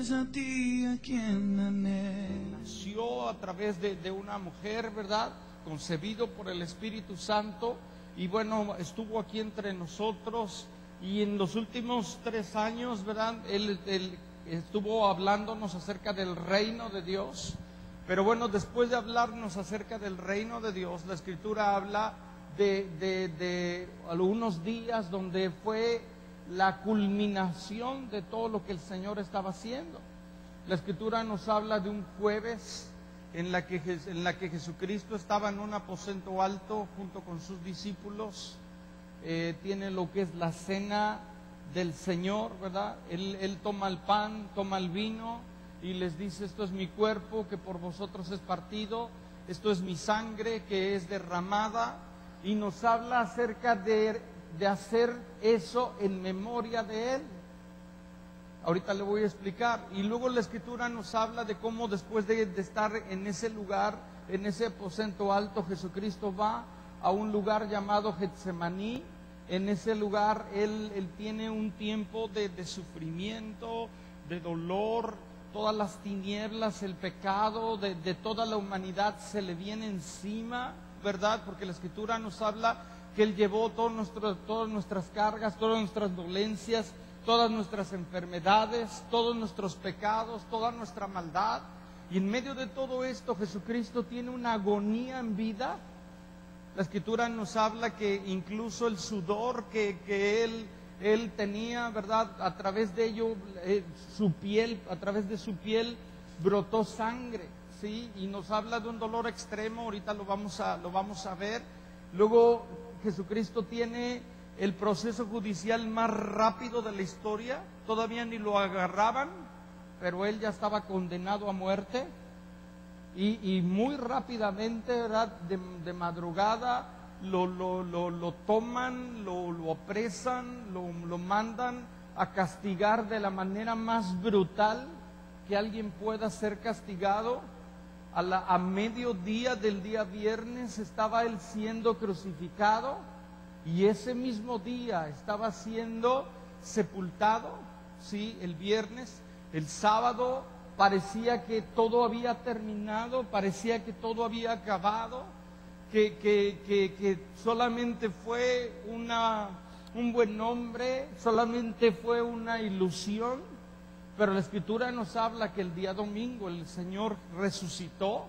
es a ti a quien anhelo. Nació a través de una mujer, ¿verdad? Concebido por el Espíritu Santo, y bueno, estuvo aquí entre nosotros, y en los últimos 3 años, ¿verdad? Él estuvo hablándonos acerca del reino de Dios. Pero bueno, después de hablarnos acerca del reino de Dios, la Escritura habla de algunos días donde fue la culminación de todo lo que el Señor estaba haciendo. La Escritura nos habla de un jueves en la que Jesucristo estaba en un aposento alto junto con sus discípulos. Tiene lo que es la cena del Señor, ¿verdad? Él toma el pan, toma el vino y les dice: esto es mi cuerpo que por vosotros es partido, esto es mi sangre que es derramada, y nos habla acerca de hacer eso en memoria de Él. Ahorita le voy a explicar. Y luego la Escritura nos habla de cómo después de estar en ese lugar, en ese aposento alto, Jesucristo va a un lugar llamado Getsemaní. En ese lugar Él tiene un tiempo de sufrimiento, de dolor. Todas las tinieblas, el pecado de toda la humanidad se le viene encima, ¿verdad? Porque la Escritura nos habla que Él llevó todas nuestras cargas, todas nuestras dolencias, todas nuestras enfermedades, todos nuestros pecados, toda nuestra maldad. Y en medio de todo esto, Jesucristo tiene una agonía en vida. La Escritura nos habla que incluso el sudor que Él tenía, ¿verdad? A través de ello, a través de su piel brotó sangre, ¿sí? Y nos habla de un dolor extremo. Ahorita lo vamos a ver. Luego Jesucristo tiene el proceso judicial más rápido de la historia. Todavía ni lo agarraban, pero Él ya estaba condenado a muerte. Y muy rápidamente, ¿verdad? De madrugada lo toman, lo apresan, lo mandan a castigar de la manera más brutal que alguien pueda ser castigado. A mediodía del día viernes estaba Él siendo crucificado, y ese mismo día estaba siendo sepultado, ¿sí? El viernes. El sábado parecía que todo había terminado, parecía que todo había acabado, que solamente fue un buen nombre, solamente fue una ilusión. Pero la Escritura nos habla que el día domingo el Señor resucitó,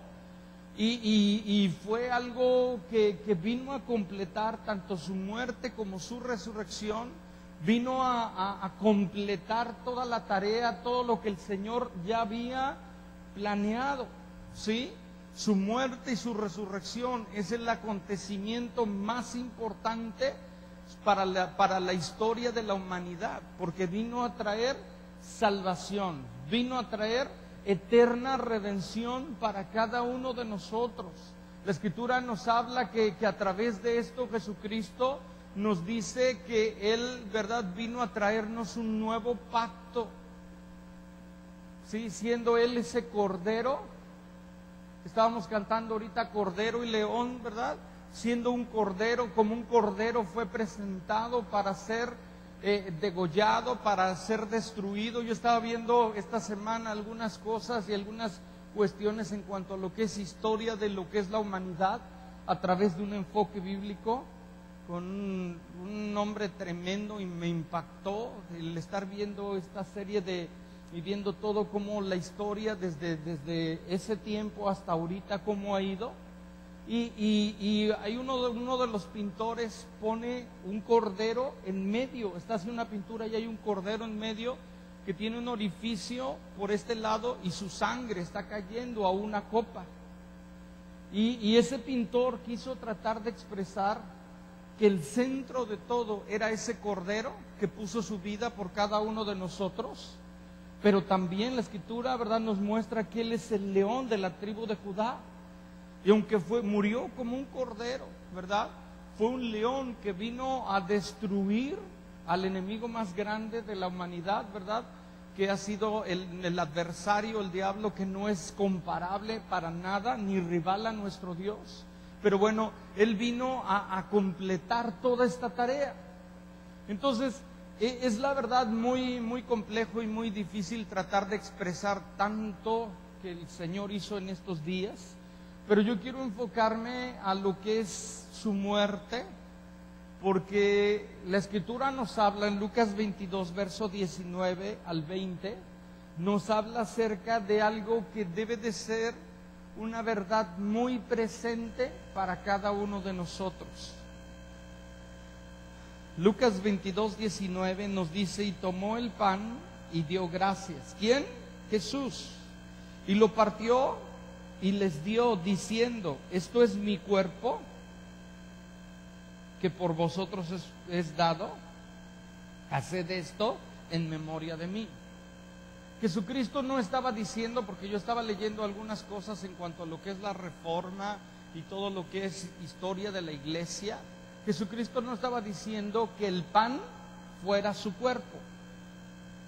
y fue algo que vino a completar tanto su muerte como su resurrección. Vino a completar toda la tarea, todo lo que el Señor ya había planeado, ¿sí? Su muerte y su resurrección es el acontecimiento más importante para la historia de la humanidad, porque vino a traer salvación, vino a traer eterna redención para cada uno de nosotros. La Escritura nos habla que a través de esto Jesucristo nos dice que Él, ¿verdad?, vino a traernos un nuevo pacto, ¿sí? Siendo Él ese cordero. Estábamos cantando ahorita Cordero y León, ¿verdad? Siendo un cordero, como un cordero fue presentado para ser degollado, para ser destruido. Yo estaba viendo esta semana algunas cosas y algunas cuestiones en cuanto a lo que es historia de lo que es la humanidad a través de un enfoque bíblico, con un nombre tremendo, y me impactó el estar viendo esta serie y viendo todo como la historia desde ese tiempo hasta ahorita, cómo ha ido. Y hay uno de los pintores pone un cordero en medio, está haciendo una pintura y hay un cordero en medio que tiene un orificio por este lado y su sangre está cayendo a una copa. Y ese pintor quiso tratar de expresar que el centro de todo era ese cordero que puso su vida por cada uno de nosotros. Pero también la Escritura, ¿verdad?, nos muestra que Él es el león de la tribu de Judá. Y aunque murió como un cordero, ¿verdad?, fue un león que vino a destruir al enemigo más grande de la humanidad, ¿verdad?, que ha sido el adversario, el diablo, que no es comparable para nada, ni rival a nuestro Dios. Pero bueno, Él vino a completar toda esta tarea. Entonces, Es la verdad muy complejo y muy difícil tratar de expresar tanto que el Señor hizo en estos días, pero yo quiero enfocarme a lo que es su muerte, porque la Escritura nos habla en Lucas 22, verso 19 al 20, nos habla acerca de algo que debe de ser una verdad muy presente para cada uno de nosotros. Lucas 22, 19 nos dice: y tomó el pan y dio gracias. ¿Quién? Jesús. Y lo partió y les dio, diciendo: esto es mi cuerpo, que por vosotros es dado. Haced esto en memoria de mí. Jesucristo no estaba diciendo, porque yo estaba leyendo algunas cosas en cuanto a lo que es la reforma y todo lo que es historia de la iglesia. Jesucristo no estaba diciendo que el pan fuera su cuerpo,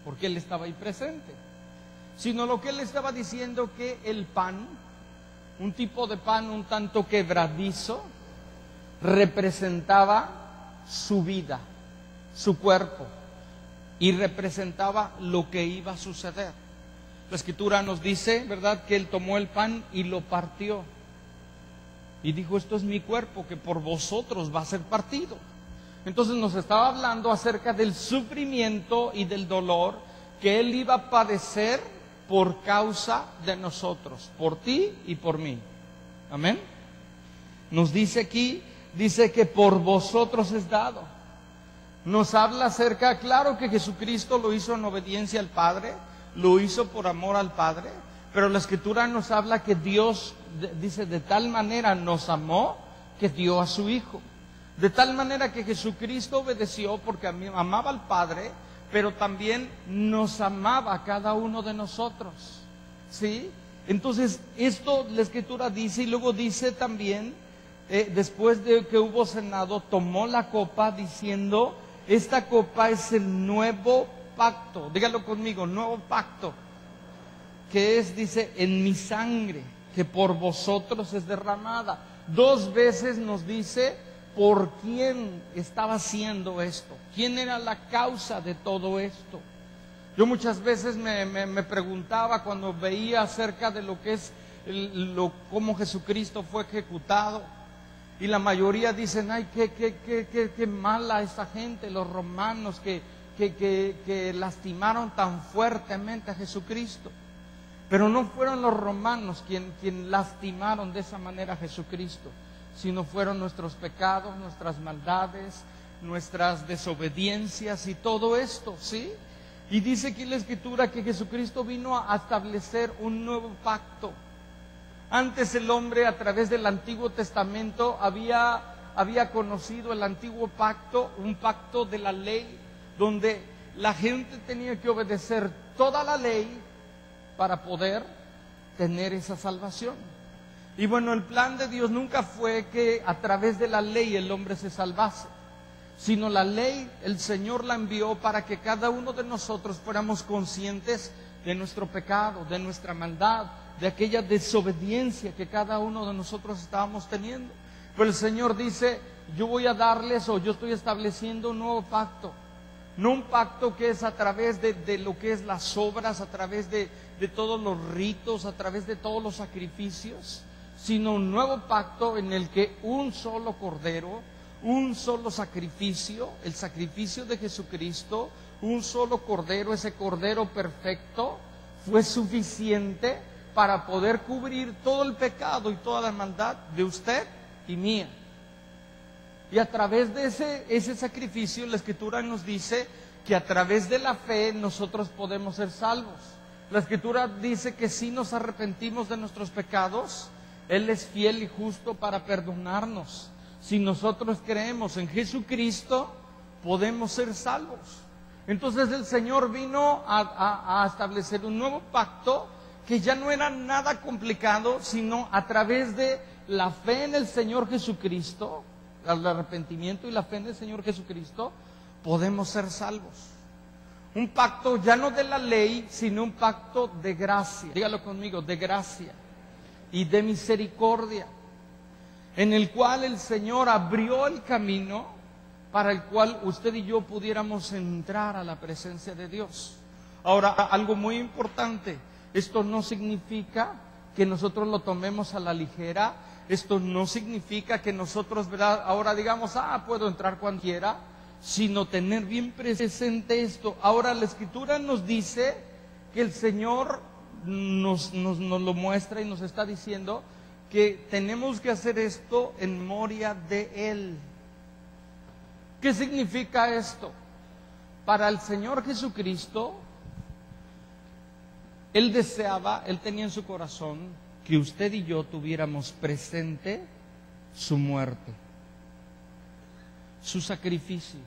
porque Él estaba ahí presente, sino lo que Él estaba diciendo, que el pan, un tipo de pan un tanto quebradizo, representaba su vida, su cuerpo, y representaba lo que iba a suceder. La Escritura nos dice, ¿verdad?, que Él tomó el pan y lo partió. Y dijo: esto es mi cuerpo, que por vosotros va a ser partido. Entonces nos estaba hablando acerca del sufrimiento y del dolor que Él iba a padecer por causa de nosotros, por ti y por mí. Amén. Nos dice aquí, dice que por vosotros es dado. Nos habla acerca, claro que Jesucristo lo hizo en obediencia al Padre, lo hizo por amor al Padre, pero la Escritura nos habla que Dios, dice, de tal manera nos amó que dio a su Hijo. De tal manera que Jesucristo obedeció porque amaba al Padre, pero también nos amaba a cada uno de nosotros. ¿Sí? Entonces, esto la Escritura dice, y luego dice también, después de que hubo cenado, tomó la copa diciendo: esta copa es el nuevo pacto. Dígalo conmigo: nuevo pacto. Que es, dice, en mi sangre, que por vosotros es derramada. 2 veces nos dice por quién estaba haciendo esto, quién era la causa de todo esto. Yo muchas veces me preguntaba cuando veía acerca de lo que es cómo Jesucristo fue ejecutado, y la mayoría dicen: ay, qué mala esta gente, los romanos que lastimaron tan fuertemente a Jesucristo. Pero no fueron los romanos quien lastimaron de esa manera a Jesucristo, sino fueron nuestros pecados, nuestras maldades, nuestras desobediencias y todo esto, ¿sí? Y dice aquí la Escritura que Jesucristo vino a establecer un nuevo pacto. Antes el hombre, a través del Antiguo Testamento, había conocido el antiguo pacto, un pacto de la ley, donde la gente tenía que obedecer toda la ley para poder tener esa salvación. Y bueno, el plan de Dios nunca fue que a través de la ley el hombre se salvase, sino la ley el Señor la envió para que cada uno de nosotros fuéramos conscientes de nuestro pecado, de nuestra maldad, de aquella desobediencia que cada uno de nosotros estábamos teniendo. Pero el Señor dice: yo voy a darles, o yo estoy estableciendo un nuevo pacto. No un pacto que es a través de lo que es las obras, a través de todos los ritos, a través de todos los sacrificios, sino un nuevo pacto en el que un solo cordero, un solo sacrificio, el sacrificio de Jesucristo, un solo cordero, ese cordero perfecto, fue suficiente para poder cubrir todo el pecado y toda la maldad de usted y mía. Y a través de ese sacrificio, la Escritura nos dice que a través de la fe nosotros podemos ser salvos. La Escritura dice que si nos arrepentimos de nuestros pecados, Él es fiel y justo para perdonarnos. Si nosotros creemos en Jesucristo, podemos ser salvos. Entonces el Señor vino a establecer un nuevo pacto que ya no era nada complicado, sino a través de la fe en el Señor Jesucristo, al arrepentimiento y la fe en el Señor Jesucristo, podemos ser salvos. Un pacto ya no de la ley, sino un pacto de gracia. Dígalo conmigo: de gracia y de misericordia, en el cual el Señor abrió el camino para el cual usted y yo pudiéramos entrar a la presencia de Dios. Ahora, algo muy importante, esto no significa que nosotros lo tomemos a la ligera, esto no significa que nosotros, ¿verdad?, ahora digamos, puedo entrar cuando quiera, sino tener bien presente esto. Ahora la Escritura nos dice que el Señor nos lo muestra y nos está diciendo que tenemos que hacer esto en memoria de Él. ¿Qué significa esto? Para el Señor Jesucristo, Él deseaba, Él tenía en su corazón que usted y yo tuviéramos presente su muerte, su sacrificio.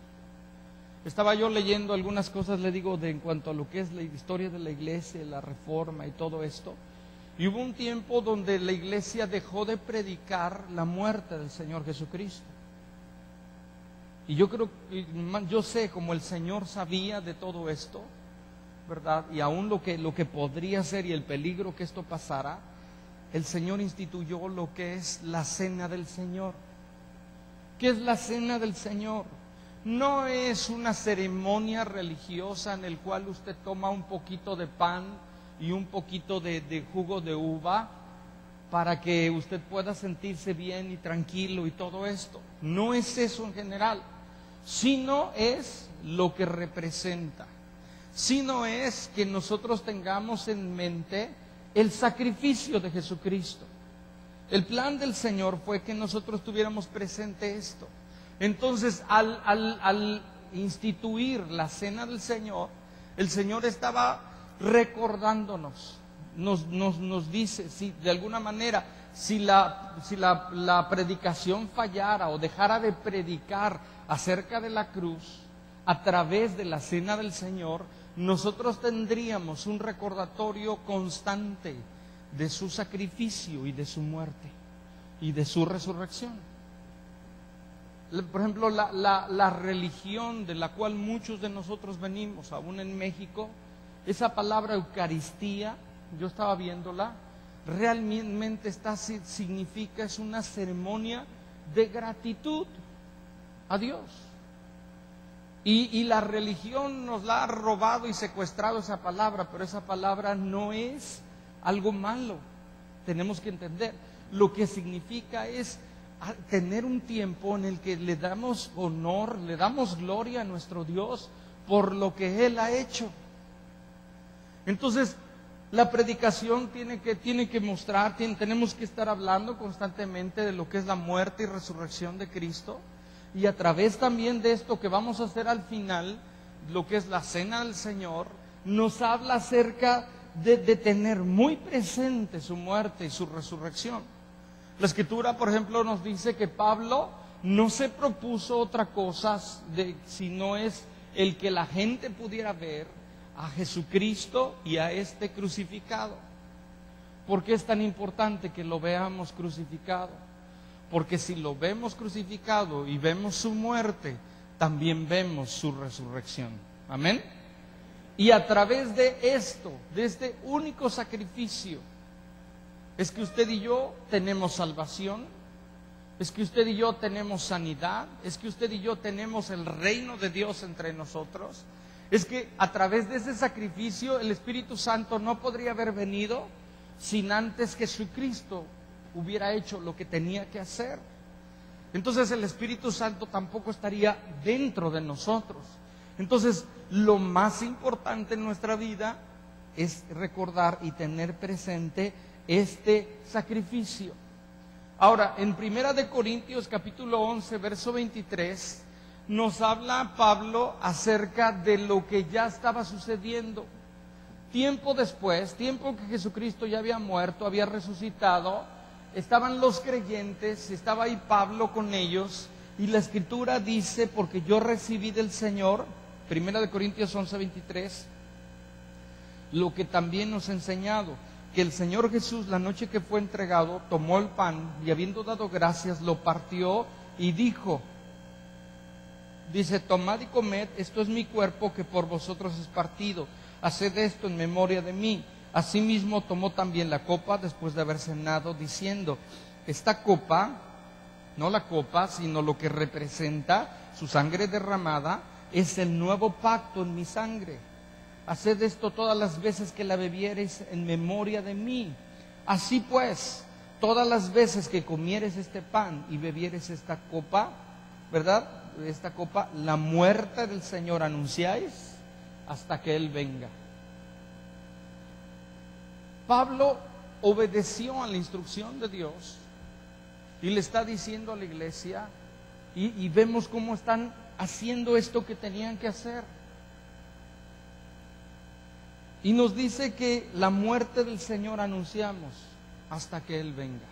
Estaba yo leyendo algunas cosas, le digo, en cuanto a lo que es la historia de la iglesia, la reforma y todo esto. Y hubo un tiempo donde la iglesia dejó de predicar la muerte del Señor Jesucristo. Y yo creo, yo sé, como el Señor sabía de todo esto, ¿verdad? Y aún lo que podría ser y el peligro que esto pasara, el Señor instituyó lo que es la cena del Señor. ¿Qué es la cena del Señor? No es una ceremonia religiosa en el cual usted toma un poquito de pan y un poquito de jugo de uva para que usted pueda sentirse bien y tranquilo y todo esto. No es eso en general, sino es lo que representa. Sino es que nosotros tengamos en mente el sacrificio de Jesucristo. El plan del Señor fue que nosotros tuviéramos presente esto. Entonces, al instituir la cena del Señor, el Señor estaba recordándonos, nos dice, si de alguna manera, si la predicación fallara o dejara de predicar acerca de la cruz, a través de la cena del Señor, nosotros tendríamos un recordatorio constante de su sacrificio y de su muerte y de su resurrección. Por ejemplo, la religión de la cual muchos de nosotros venimos, aún en México, esa palabra Eucaristía, yo estaba viéndola, realmente significa, es una ceremonia de gratitud a Dios. Y la religión nos la ha robado y secuestrado esa palabra, pero esa palabra no es algo malo. Tenemos que entender, lo que significa es tener un tiempo en el que le damos honor, le damos gloria a nuestro Dios por lo que Él ha hecho. Entonces, la predicación tiene que mostrar, tenemos que estar hablando constantemente de lo que es la muerte y resurrección de Cristo. Y a través también de esto que vamos a hacer al final, lo que es la cena del Señor, nos habla acerca de tener muy presente su muerte y su resurrección. La Escritura, por ejemplo, nos dice que Pablo no se propuso otra cosa sino es el que la gente pudiera ver a Jesucristo y a este crucificado. ¿Por qué es tan importante que lo veamos crucificado? Porque si lo vemos crucificado y vemos su muerte, también vemos su resurrección. Amén. Y a través de esto, de este único sacrificio, es que usted y yo tenemos salvación, es que usted y yo tenemos sanidad, es que usted y yo tenemos el reino de Dios entre nosotros. Es que a través de ese sacrificio el Espíritu Santo no podría haber venido sin antes Jesucristo hubiera hecho lo que tenía que hacer. Entonces el Espíritu Santo tampoco estaría dentro de nosotros. Entonces lo más importante en nuestra vida es recordar y tener presente este sacrificio. Ahora, en 1 Corintios capítulo 11, verso 23, nos habla Pablo acerca de lo que ya estaba sucediendo. Tiempo después, tiempo que Jesucristo ya había muerto, había resucitado, estaban los creyentes, estaba ahí Pablo con ellos, y la Escritura dice, porque yo recibí del Señor, 1 Corintios 11, 23, lo que también nos ha enseñado, que el Señor Jesús, la noche que fue entregado, tomó el pan y habiendo dado gracias, lo partió y dijo, dice, tomad y comed, esto es mi cuerpo que por vosotros es partido, haced esto en memoria de mí. Asimismo tomó también la copa después de haber cenado, diciendo, esta copa no la copa, sino lo que representa su sangre derramada, es el nuevo pacto en mi sangre. Haced esto todas las veces que la bebiereis en memoria de mí. Así pues, todas las veces que comieres este pan y bebieres esta copa, ¿verdad? Esta copa, la muerte del Señor anunciáis hasta que Él venga. Pablo obedeció a la instrucción de Dios y le está diciendo a la iglesia, y vemos cómo están haciendo esto que tenían que hacer. Y nos dice que la muerte del Señor anunciamos hasta que Él venga.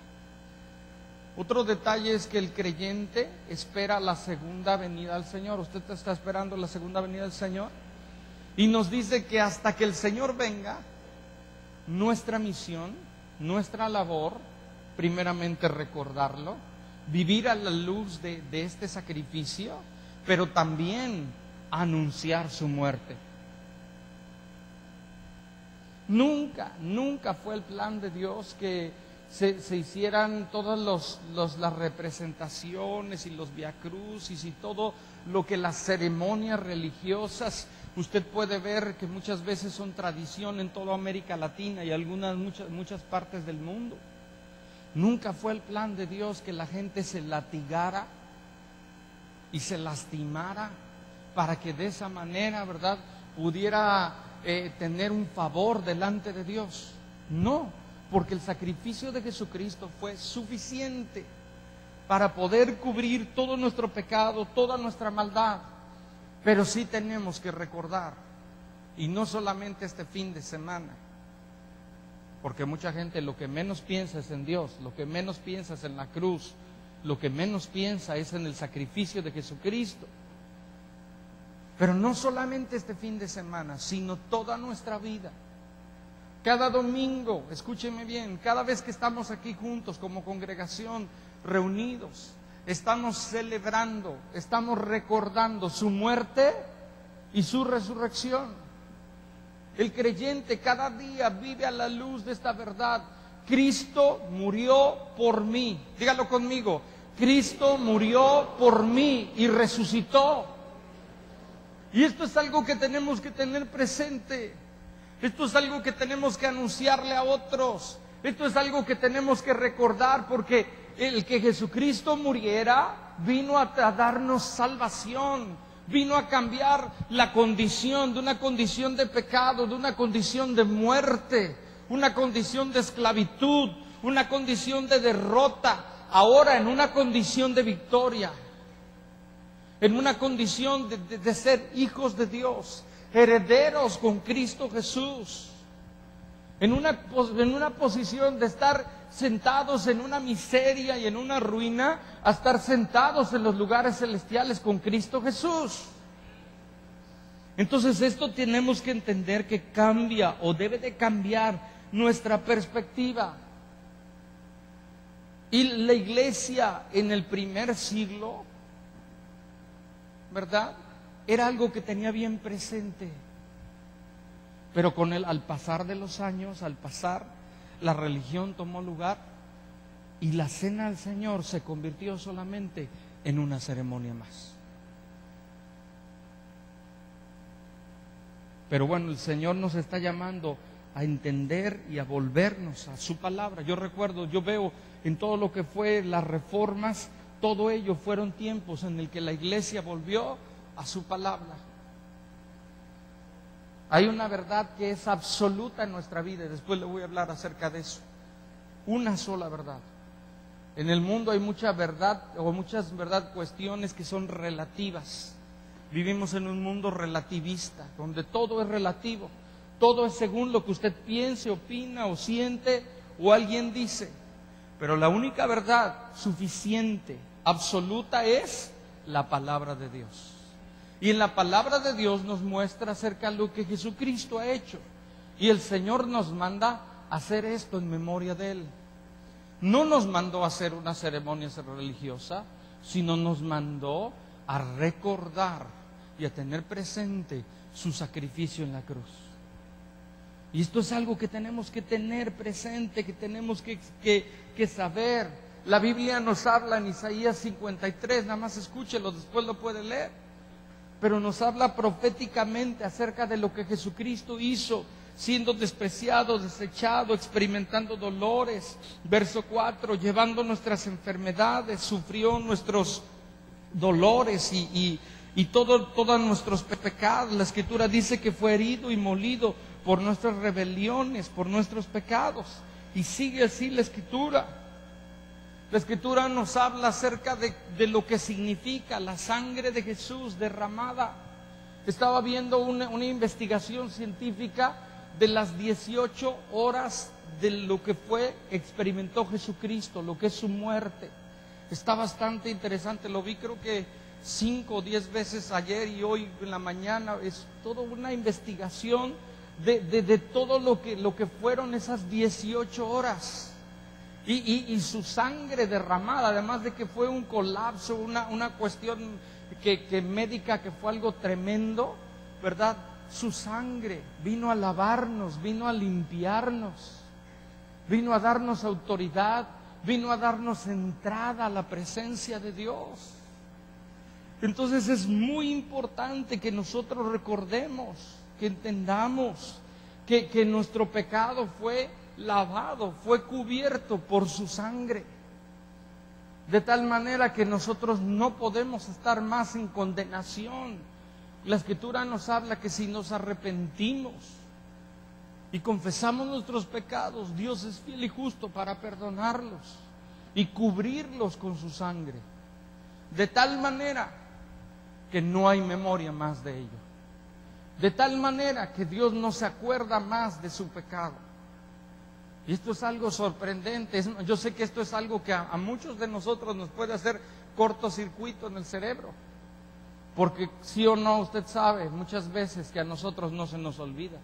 Otro detalle es que el creyente espera la segunda venida del Señor. ¿Usted está esperando la segunda venida del Señor? Y nos dice que hasta que el Señor venga, nuestra misión, nuestra labor, primeramente recordarlo, vivir a la luz de este sacrificio, pero también anunciar su muerte. Nunca fue el plan de Dios que se hicieran todas las representaciones y los viacrucis y todo lo que las ceremonias religiosas. Usted puede ver que muchas veces son tradición en toda América Latina y muchas partes del mundo. Nunca fue el plan de Dios que la gente se latigara y se lastimara para que de esa manera, ¿verdad?, pudiera tener un favor delante de Dios. No, porque el sacrificio de Jesucristo fue suficiente para poder cubrir todo nuestro pecado, toda nuestra maldad. Pero sí tenemos que recordar, y no solamente este fin de semana, porque mucha gente lo que menos piensa es en Dios, lo que menos piensa es en la cruz, lo que menos piensa es en el sacrificio de Jesucristo. Pero no solamente este fin de semana, sino toda nuestra vida. Cada domingo, escúcheme bien, cada vez que estamos aquí juntos como congregación, reunidos, estamos celebrando, estamos recordando su muerte y su resurrección. El creyente cada día vive a la luz de esta verdad. Cristo murió por mí. Dígalo conmigo. Cristo murió por mí y resucitó. Y esto es algo que tenemos que tener presente. Esto es algo que tenemos que anunciarle a otros. Esto es algo que tenemos que recordar, porque el que Jesucristo muriera vino a darnos salvación, vino a cambiar la condición de una condición de pecado, de una condición de muerte, una condición de esclavitud, una condición de derrota, ahora en una condición de victoria, en una condición de ser hijos de Dios, herederos con Cristo Jesús, en una posición de estar sentados en una miseria y en una ruina, a estar sentados en los lugares celestiales con Cristo Jesús. Entonces esto tenemos que entender que cambia o debe de cambiar nuestra perspectiva. Y la iglesia en el primer siglo, ¿verdad?, era algo que tenía bien presente. Pero al pasar de los años, la religión tomó lugar y la cena del Señor se convirtió solamente en una ceremonia más. Pero bueno, el Señor nos está llamando a entender y a volvernos a su palabra. Yo veo en todo lo que fue las reformas, todo ello fueron tiempos en el que la iglesia volvió a su palabra. Hay una verdad que es absoluta en nuestra vida, y después le voy a hablar acerca de eso. Una sola verdad. En el mundo hay mucha verdad, o muchas cuestiones que son relativas. Vivimos en un mundo relativista, donde todo es relativo. Todo es según lo que usted piense, opina o siente o alguien dice. Pero la única verdad suficiente, absoluta, es la palabra de Dios. Y en la palabra de Dios nos muestra acerca de lo que Jesucristo ha hecho. Y el Señor nos manda a hacer esto en memoria de Él. No nos mandó a hacer una ceremonia religiosa, sino nos mandó a recordar y a tener presente su sacrificio en la cruz. Y esto es algo que tenemos que tener presente, que tenemos que saber. La Biblia nos habla en Isaías 53, nada más escúchelo, después lo puede leer. Pero nos habla proféticamente acerca de lo que Jesucristo hizo, siendo despreciado, desechado, experimentando dolores. Verso 4, llevando nuestras enfermedades, sufrió nuestros dolores y todos nuestros pecados. La Escritura dice que fue herido y molido por nuestras rebeliones, por nuestros pecados. Y sigue así la Escritura. La Escritura nos habla acerca de lo que significa la sangre de Jesús derramada. Estaba viendo una investigación científica de las 18 horas de lo que experimentó Jesucristo, lo que es su muerte. Está bastante interesante, lo vi creo que 5 o 10 veces ayer y hoy en la mañana. Es toda una investigación de todo lo que fueron esas 18 horas. Y su sangre derramada, además de que fue un colapso, una cuestión que médica, que fue algo tremendo, ¿verdad? Su sangre vino a lavarnos, vino a limpiarnos, vino a darnos autoridad, vino a darnos entrada a la presencia de Dios. Entonces es muy importante que nosotros recordemos, que entendamos que nuestro pecado fue lavado, fue cubierto por su sangre, de tal manera que nosotros no podemos estar más en condenación. La Escritura nos habla que si nos arrepentimos y confesamos nuestros pecados, Dios es fiel y justo para perdonarlos y cubrirlos con su sangre, de tal manera que no hay memoria más de ello, de tal manera que Dios no se acuerda más de su pecado. Y esto es algo sorprendente. Yo sé que esto es algo que a muchos de nosotros nos puede hacer cortocircuito en el cerebro, porque sí o no, usted sabe muchas veces que a nosotros no se nos olvida,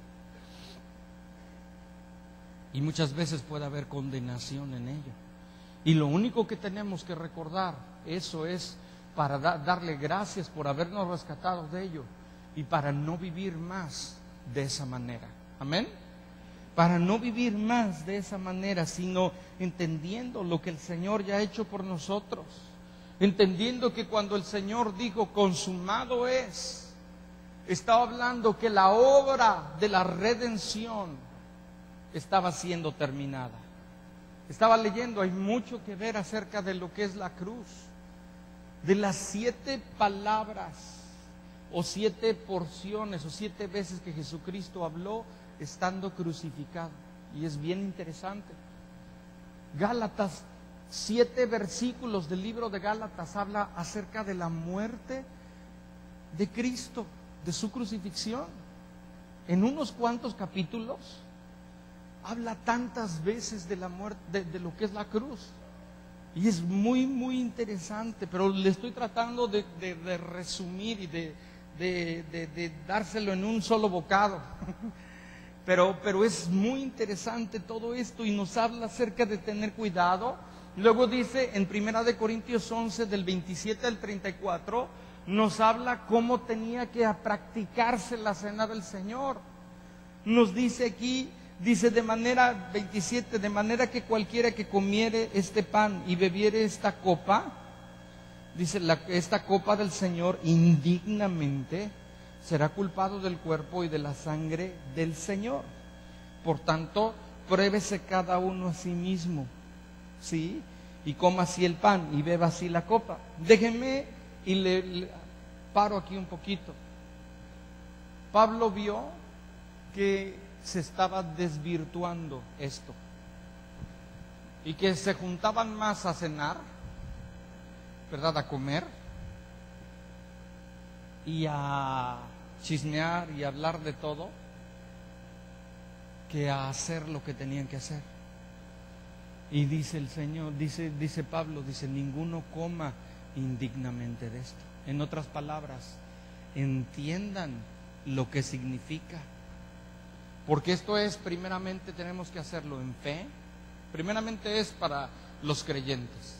y muchas veces puede haber condenación en ello, y lo único que tenemos que recordar, eso es para darle gracias por habernos rescatado de ello, y para no vivir más de esa manera. Amén. Para no vivir más de esa manera, sino entendiendo lo que el Señor ya ha hecho por nosotros. Entendiendo que cuando el Señor dijo consumado es, estaba hablando que la obra de la redención estaba siendo terminada. Estaba leyendo, hay mucho que ver acerca de lo que es la cruz. De las 7 palabras o 7 porciones o 7 veces que Jesucristo habló estando crucificado. Y es bien interesante. Gálatas, 7 versículos del libro de Gálatas habla acerca de la muerte de Cristo, de su crucifixión. En unos cuantos capítulos habla tantas veces de la muerte, de lo que es la cruz. Y es muy, muy interesante, pero le estoy tratando de resumir y de dárselo en un solo bocado. Pero es muy interesante todo esto y nos habla acerca de tener cuidado. Luego dice en 1 Corintios 11, del 27 al 34, nos habla cómo tenía que practicarse la cena del Señor. Nos dice aquí, dice de manera 27, de manera que cualquiera que comiere este pan y bebiere esta copa, dice esta copa del Señor indignamente, será culpado del cuerpo y de la sangre del Señor. Por tanto, pruébese cada uno a sí mismo, ¿sí? Y coma así el pan y beba así la copa. Déjenme y le paro aquí un poquito. Pablo vio que se estaba desvirtuando esto y que se juntaban más a cenar, ¿verdad? A comer y a chismear y hablar de todo, que a hacer lo que tenían que hacer. Y dice el Señor, dice Pablo, dice, ninguno coma indignamente de esto. En otras palabras, entiendan lo que significa. Porque esto es, primeramente tenemos que hacerlo en fe. Primeramente es para los creyentes.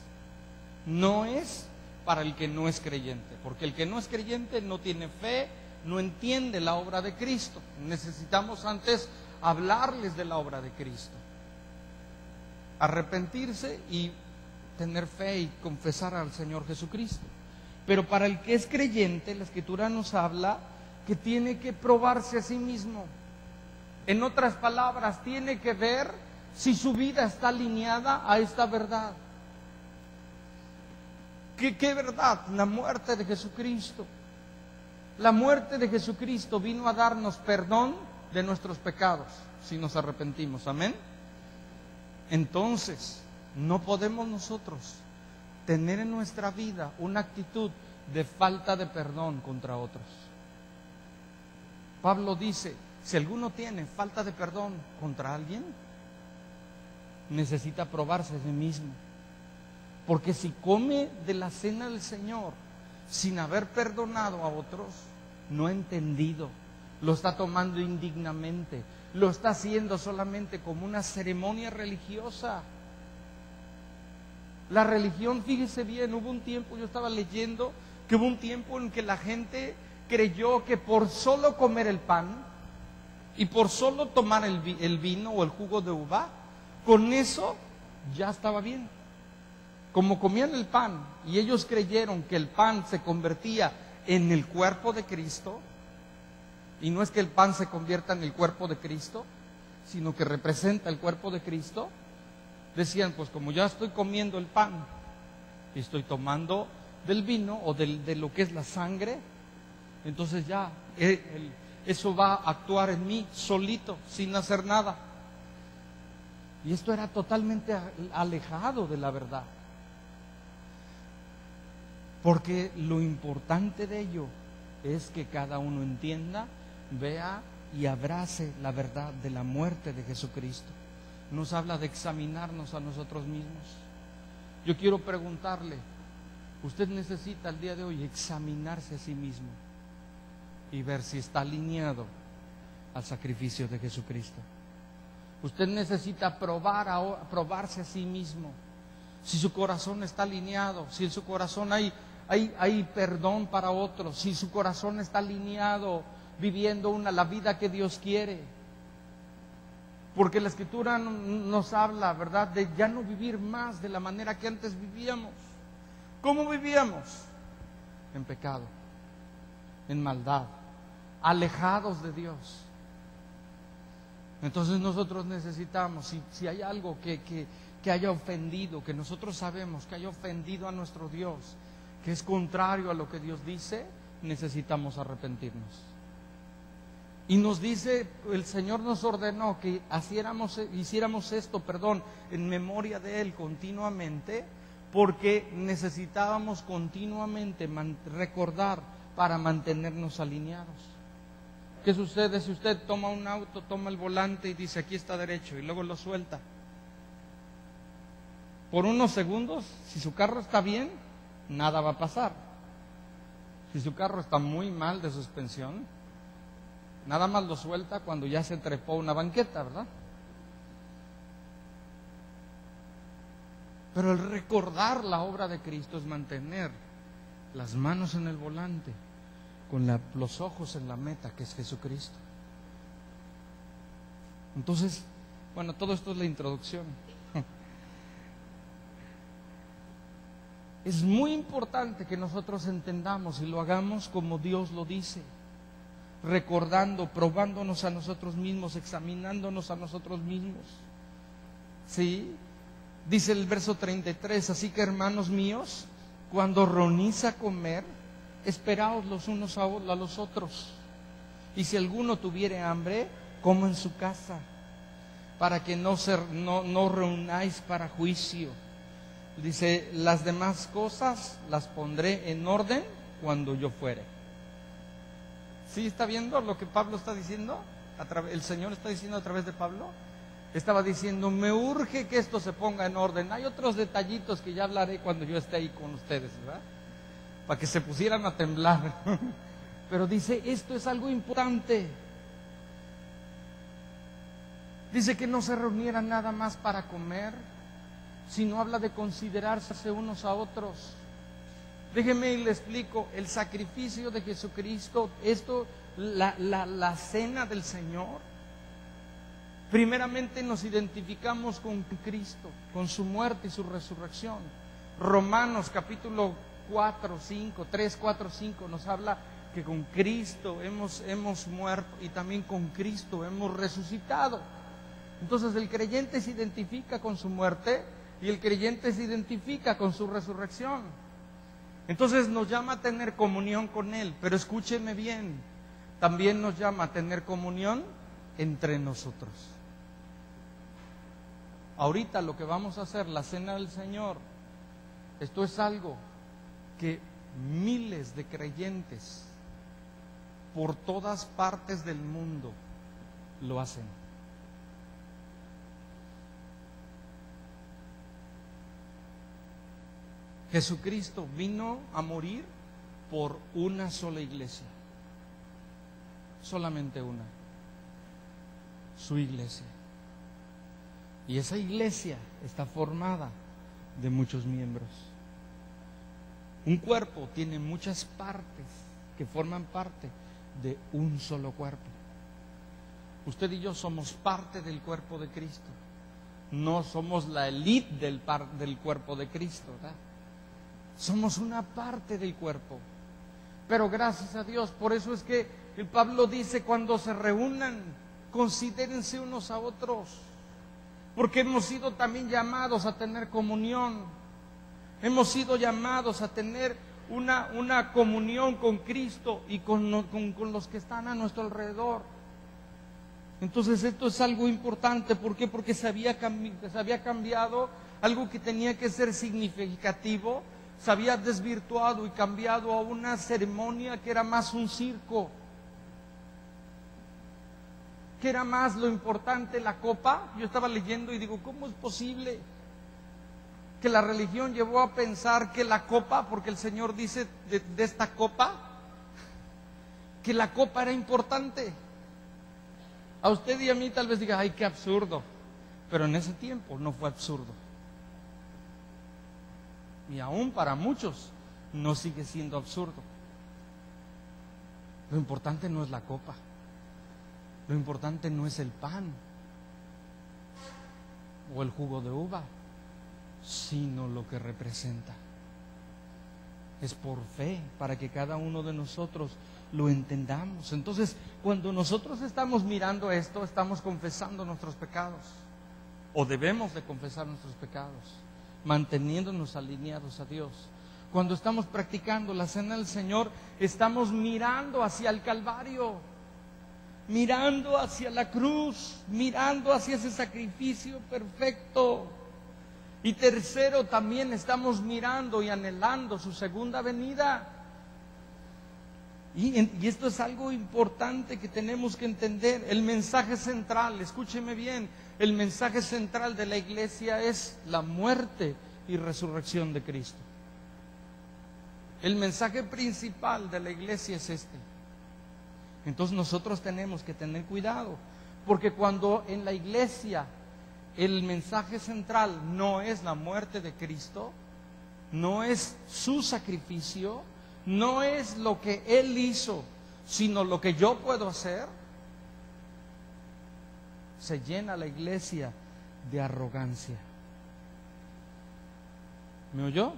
No es para el que no es creyente. Porque el que no es creyente no tiene fe, no entiende la obra de Cristo. Necesitamos antes hablarles de la obra de Cristo. Arrepentirse y tener fe y confesar al Señor Jesucristo. Pero para el que es creyente, la Escritura nos habla que tiene que probarse a sí mismo. En otras palabras, tiene que ver si su vida está alineada a esta verdad. ¿Qué verdad? La muerte de Jesucristo. La muerte de Jesucristo vino a darnos perdón de nuestros pecados, si nos arrepentimos. Amén. Entonces, no podemos nosotros tener en nuestra vida una actitud de falta de perdón contra otros. Pablo dice, si alguno tiene falta de perdón contra alguien, necesita probarse a sí mismo. Porque si come de la cena del Señor sin haber perdonado a otros, no ha entendido, lo está tomando indignamente, lo está haciendo solamente como una ceremonia religiosa. La religión, fíjese bien, hubo un tiempo, yo estaba leyendo, que hubo un tiempo en que la gente creyó que por solo comer el pan y por solo tomar el vino o el jugo de uva, con eso ya estaba bien. Como comían el pan y ellos creyeron que el pan se convertía en el cuerpo de Cristo, y no es que el pan se convierta en el cuerpo de Cristo, sino que representa el cuerpo de Cristo, decían, pues como ya estoy comiendo el pan y estoy tomando del vino o de lo que es la sangre, entonces ya eso va a actuar en mí solito, sin hacer nada. Y esto era totalmente alejado de la verdad. Porque lo importante de ello es que cada uno entienda, vea y abrace la verdad de la muerte de Jesucristo. Nos habla de examinarnos a nosotros mismos. Yo quiero preguntarle, usted necesita el día de hoy examinarse a sí mismo y ver si está alineado al sacrificio de Jesucristo. Usted necesita probarse a sí mismo, si su corazón está alineado, si en su corazón hay perdón para otros, si su corazón está alineado viviendo la vida que Dios quiere. Porque la Escritura nos habla, ¿verdad?, de ya no vivir más de la manera que antes vivíamos. ¿Cómo vivíamos? En pecado, en maldad, alejados de Dios. Entonces nosotros necesitamos, si hay algo que haya ofendido, que nosotros sabemos que haya ofendido a nuestro Dios, que es contrario a lo que Dios dice, necesitamos arrepentirnos. Y nos dice, el Señor nos ordenó que hiciéramos esto, en memoria de Él continuamente, porque necesitábamos continuamente recordar para mantenernos alineados. ¿Qué sucede si usted toma un auto, toma el volante y dice aquí está derecho y luego lo suelta? Por unos segundos, si su carro está bien, nada va a pasar. Si su carro está muy mal de suspensión, nada más lo suelta cuando ya se trepó una banqueta, ¿verdad? Pero el recordar la obra de Cristo es mantener las manos en el volante, con los ojos en la meta, que es Jesucristo. Entonces, bueno, todo esto es la introducción. Es muy importante que nosotros entendamos y lo hagamos como Dios lo dice, recordando, probándonos a nosotros mismos, examinándonos a nosotros mismos. ¿Sí? Dice el verso 33, así que hermanos míos, cuando reunís a comer, esperaos los unos a los otros. Y si alguno tuviere hambre, coma en su casa, para que no reunáis para juicio. Dice, las demás cosas las pondré en orden cuando yo fuere. ¿Sí está viendo lo que Pablo está diciendo? El Señor está diciendo a través de Pablo. Estaba diciendo, me urge que esto se ponga en orden. Hay otros detallitos que ya hablaré cuando yo esté ahí con ustedes, ¿verdad? Para que se pusieran a temblar. Pero dice, esto es algo importante. Dice que no se reunieran nada más para comer, sino habla de considerarse unos a otros. Déjeme y le explico, el sacrificio de Jesucristo, la cena del Señor, primeramente nos identificamos con Cristo, con su muerte y su resurrección. Romanos capítulo 4, 5, 3, 4, 5 nos habla que con Cristo hemos muerto y también con Cristo hemos resucitado. Entonces el creyente se identifica con su muerte y el creyente se identifica con su resurrección. Entonces nos llama a tener comunión con Él, pero escúcheme bien, también nos llama a tener comunión entre nosotros. Ahorita lo que vamos a hacer, la cena del Señor, esto es algo que miles de creyentes por todas partes del mundo lo hacen. Jesucristo vino a morir por una sola iglesia, solamente una, su iglesia. Y esa iglesia está formada de muchos miembros. Un cuerpo tiene muchas partes que forman parte de un solo cuerpo. Usted y yo somos parte del cuerpo de Cristo. No somos la élite del cuerpo de Cristo, ¿verdad? Somos una parte del cuerpo. Pero gracias a Dios, por eso es que el Pablo dice, cuando se reúnan, considérense unos a otros. Porque hemos sido también llamados a tener comunión. Hemos sido llamados a tener una comunión con Cristo y con los que están a nuestro alrededor. Entonces esto es algo importante. ¿Por qué? Porque se había cambiado algo que tenía que ser significativo. Se había desvirtuado y cambiado a una ceremonia que era más un circo. Que era más lo importante la copa. Yo estaba leyendo y digo, ¿cómo es posible que la religión llevó a pensar que la copa, porque el Señor dice de esta copa, que la copa era importante? A usted y a mí tal vez diga, ay, qué absurdo. Pero en ese tiempo no fue absurdo. Y aún para muchos no sigue siendo absurdo. Lo importante no es la copa. Lo importante no es el pan o el jugo de uva, sino lo que representa. Es por fe, para que cada uno de nosotros lo entendamos. Entonces, cuando nosotros estamos mirando esto, estamos confesando nuestros pecados, o debemos de confesar nuestros pecados, manteniéndonos alineados a Dios. Cuando estamos practicando la cena del Señor, estamos mirando hacia el Calvario, mirando hacia la cruz, mirando hacia ese sacrificio perfecto. Y tercero, también estamos mirando y anhelando su segunda venida. Y esto es algo importante que tenemos que entender. El mensaje central, escúcheme bien, el mensaje central de la iglesia es la muerte y resurrección de Cristo. El mensaje principal de la iglesia es este. Entonces nosotros tenemos que tener cuidado, porque cuando en la iglesia el mensaje central no es la muerte de Cristo, no es su sacrificio, no es lo que Él hizo, sino lo que yo puedo hacer, se llena la iglesia de arrogancia. ¿Me oyó?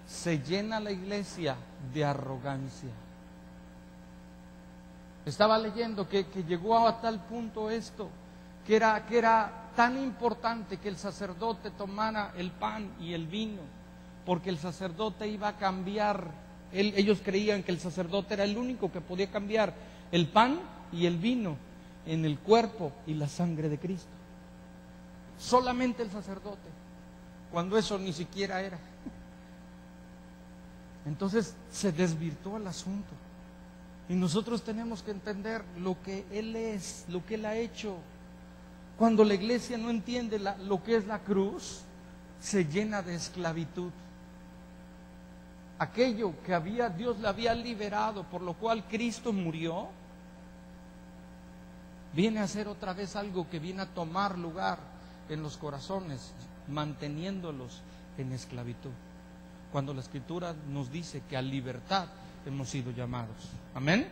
Se llena la iglesia de arrogancia. Estaba leyendo que llegó a tal punto esto, que era tan importante que el sacerdote tomara el pan y el vino, porque el sacerdote iba a cambiar. Ellos creían que el sacerdote era el único que podía cambiar el pan y el vino en el cuerpo y la sangre de Cristo. Solamente el sacerdote, cuando eso ni siquiera era. Entonces se desvirtuó el asunto. Y nosotros tenemos que entender lo que Él es, lo que Él ha hecho. Cuando la iglesia no entiende lo que es la cruz, se llena de esclavitud. Aquello que Dios le había liberado, por lo cual Cristo murió, viene a ser otra vez algo que viene a tomar lugar en los corazones, manteniéndolos en esclavitud. Cuando la Escritura nos dice que a libertad hemos sido llamados. Amén.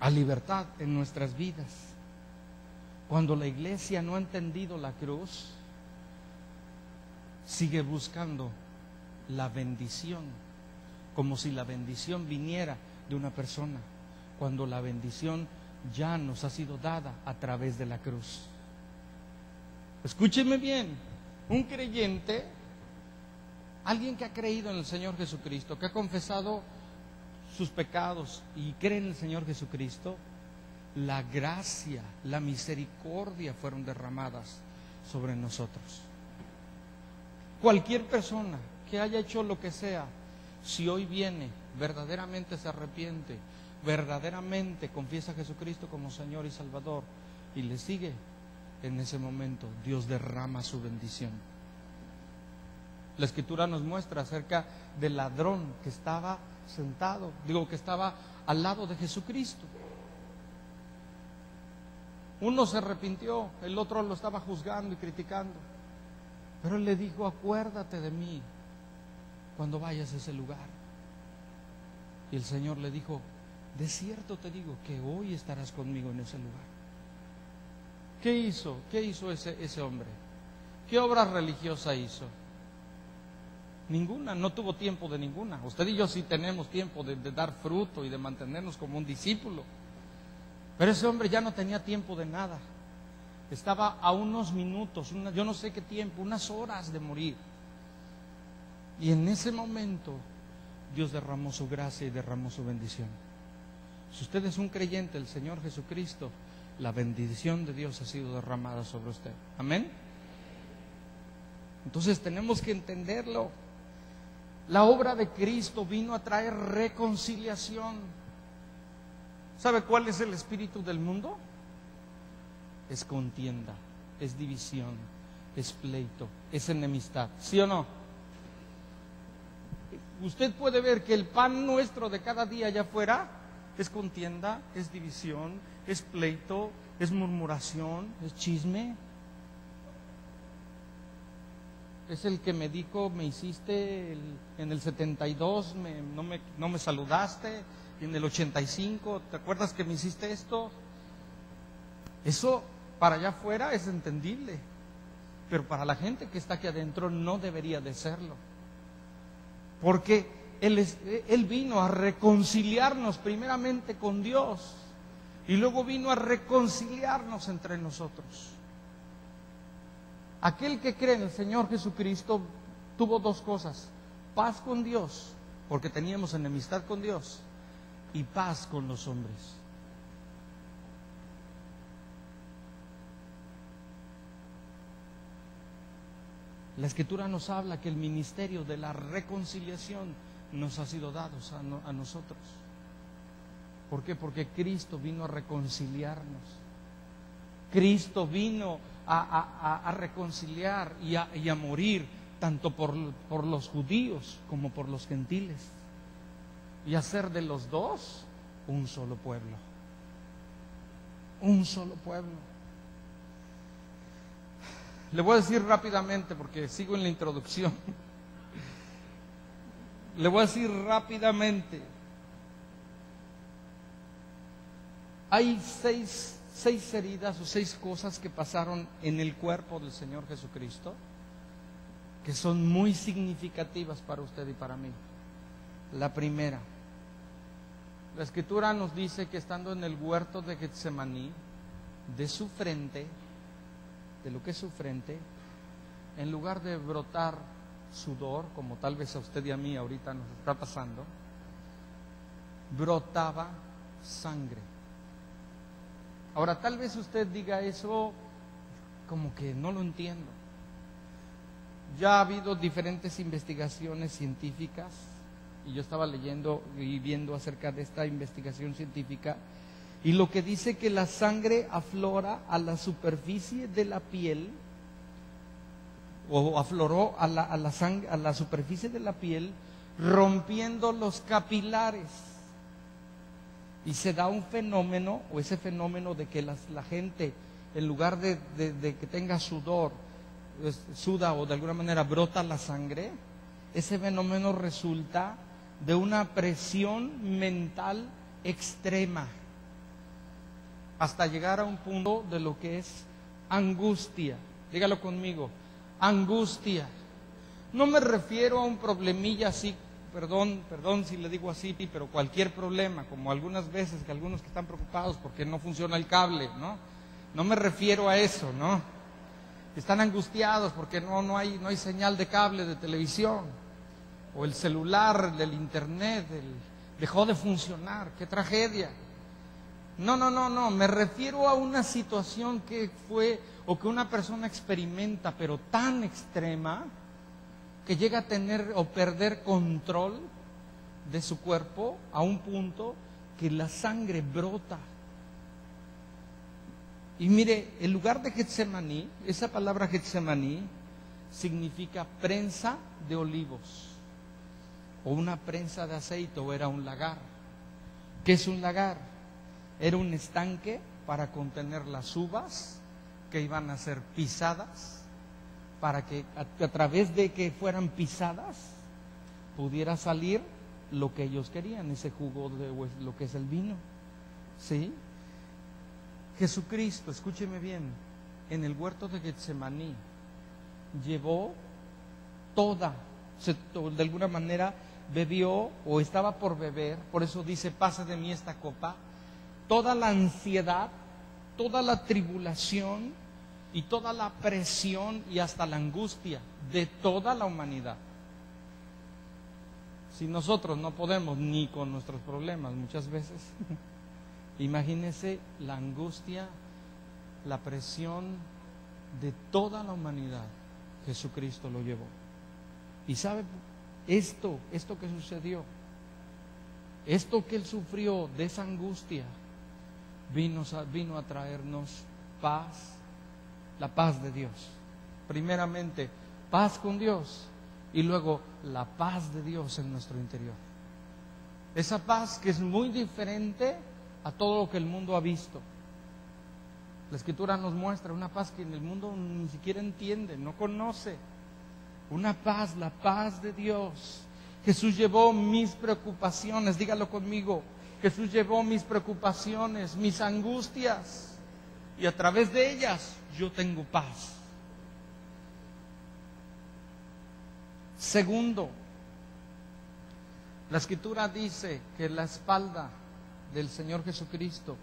A libertad en nuestras vidas. Cuando la iglesia no ha entendido la cruz, sigue buscando la bendición, como si la bendición viniera de una persona, cuando la bendición ya nos ha sido dada a través de la cruz. Escúcheme bien, un creyente, alguien que ha creído en el Señor Jesucristo, que ha confesado sus pecados y cree en el Señor Jesucristo, la gracia, la misericordia fueron derramadas sobre nosotros. Cualquier persona que haya hecho lo que sea, si hoy viene, verdaderamente se arrepiente, verdaderamente confiesa a Jesucristo como Señor y Salvador y le sigue, en ese momento Dios derrama su bendición. La Escritura nos muestra acerca del ladrón que estaba sentado, que estaba al lado de Jesucristo. Uno se arrepintió, el otro lo estaba juzgando y criticando, pero él le dijo: acuérdate de mí cuando vayas a ese lugar. Y el Señor le dijo: de cierto te digo que hoy estarás conmigo en ese lugar. ¿Qué hizo? ¿Qué hizo ese hombre? ¿Qué obra religiosa hizo? Ninguna, no tuvo tiempo de ninguna. Usted y yo sí tenemos tiempo de dar fruto y de mantenernos como un discípulo. Pero ese hombre ya no tenía tiempo de nada. Estaba a unos minutos, yo no sé qué tiempo, unas horas de morir. Y en ese momento Dios derramó su gracia y derramó su bendición. Si usted es un creyente del Señor Jesucristo, la bendición de Dios ha sido derramada sobre usted. Amén. Entonces tenemos que entenderlo. La obra de Cristo vino a traer reconciliación. ¿Sabe cuál es el espíritu del mundo? Es contienda, es división, es pleito, es enemistad. ¿Sí o no? Usted puede ver que el pan nuestro de cada día allá afuera es contienda, es división, es pleito, es murmuración, es chisme. Es el que me dijo: me hiciste en el 72, no me saludaste, y en el 85, ¿te acuerdas que me hiciste esto? Eso para allá afuera es entendible, pero para la gente que está aquí adentro no debería de serlo. Porque Él vino a reconciliarnos primeramente con Dios y luego vino a reconciliarnos entre nosotros. Aquel que cree en el Señor Jesucristo tuvo dos cosas: paz con Dios, porque teníamos enemistad con Dios, y paz con los hombres. La Escritura nos habla que el ministerio de la reconciliación nos ha sido dado a nosotros. ¿Por qué? Porque Cristo vino a reconciliarnos. Cristo vino a reconciliar y a morir tanto por los judíos como por los gentiles, y hacer de los dos un solo pueblo. Un solo pueblo. Le voy a decir rápidamente, porque sigo en la introducción. Le voy a decir rápidamente. Hay seis heridas o 6 cosas que pasaron en el cuerpo del Señor Jesucristo que son muy significativas para usted y para mí. La primera, la Escritura nos dice que estando en el huerto de Getsemaní, de su frente, de lo que es su frente, en lugar de brotar sudor, como tal vez a usted y a mí ahorita nos está pasando, brotaba sangre. Ahora, tal vez usted diga eso como que no lo entiendo. Ya ha habido diferentes investigaciones científicas, y yo estaba leyendo y viendo acerca de esta investigación científica, y lo que dice que la sangre aflora a la superficie de la piel, o afloró a la superficie de la piel, rompiendo los capilares. Y se da un fenómeno, o ese fenómeno de que la gente, en lugar de que tenga sudor, suda o de alguna manera brota la sangre, ese fenómeno resulta de una presión mental extrema, hasta llegar a un punto de lo que es angustia. Dígalo conmigo: angustia. No me refiero a un problemilla así, perdón si le digo así, pero cualquier problema, como algunas veces que algunos que están preocupados porque no funciona el cable, ¿no? No me refiero a eso, ¿no? Están angustiados porque no hay señal de cable de televisión, o el celular, el internet, dejó de funcionar, qué tragedia. No, me refiero a una situación que fue o que una persona experimenta, pero tan extrema que llega a tener o perder control de su cuerpo a un punto que la sangre brota. Y mire, el lugar de Getsemaní, esa palabra Getsemaní significa prensa de olivos, o una prensa de aceite, o era un lagar. ¿Qué es un lagar? Era un estanque para contener las uvas que iban a ser pisadas, para que a través de que fueran pisadas pudiera salir lo que ellos querían, ese jugo de lo que es el vino. ¿Sí? Jesucristo, escúcheme bien, en el huerto de Getsemaní llevó de alguna manera bebió o estaba por beber, por eso dice, pasa de mí esta copa, toda la ansiedad, toda la tribulación y toda la presión y hasta la angustia de toda la humanidad. Si nosotros no podemos ni con nuestros problemas muchas veces, imagínese la angustia, la presión de toda la humanidad. Jesucristo lo llevó. Y sabe, esto que sucedió, esto que Él sufrió de esa angustia, vino a traernos paz, la paz de Dios. Primeramente, paz con Dios, y luego la paz de Dios en nuestro interior. Esa paz que es muy diferente a todo lo que el mundo ha visto. La Escritura nos muestra una paz que en el mundo ni siquiera entiende, no conoce. Una paz, la paz de Dios. Jesús llevó mis preocupaciones, dígalo conmigo. Jesús llevó mis preocupaciones, mis angustias, y a través de ellas yo tengo paz. Segundo, la Escritura dice que la espalda del Señor Jesucristo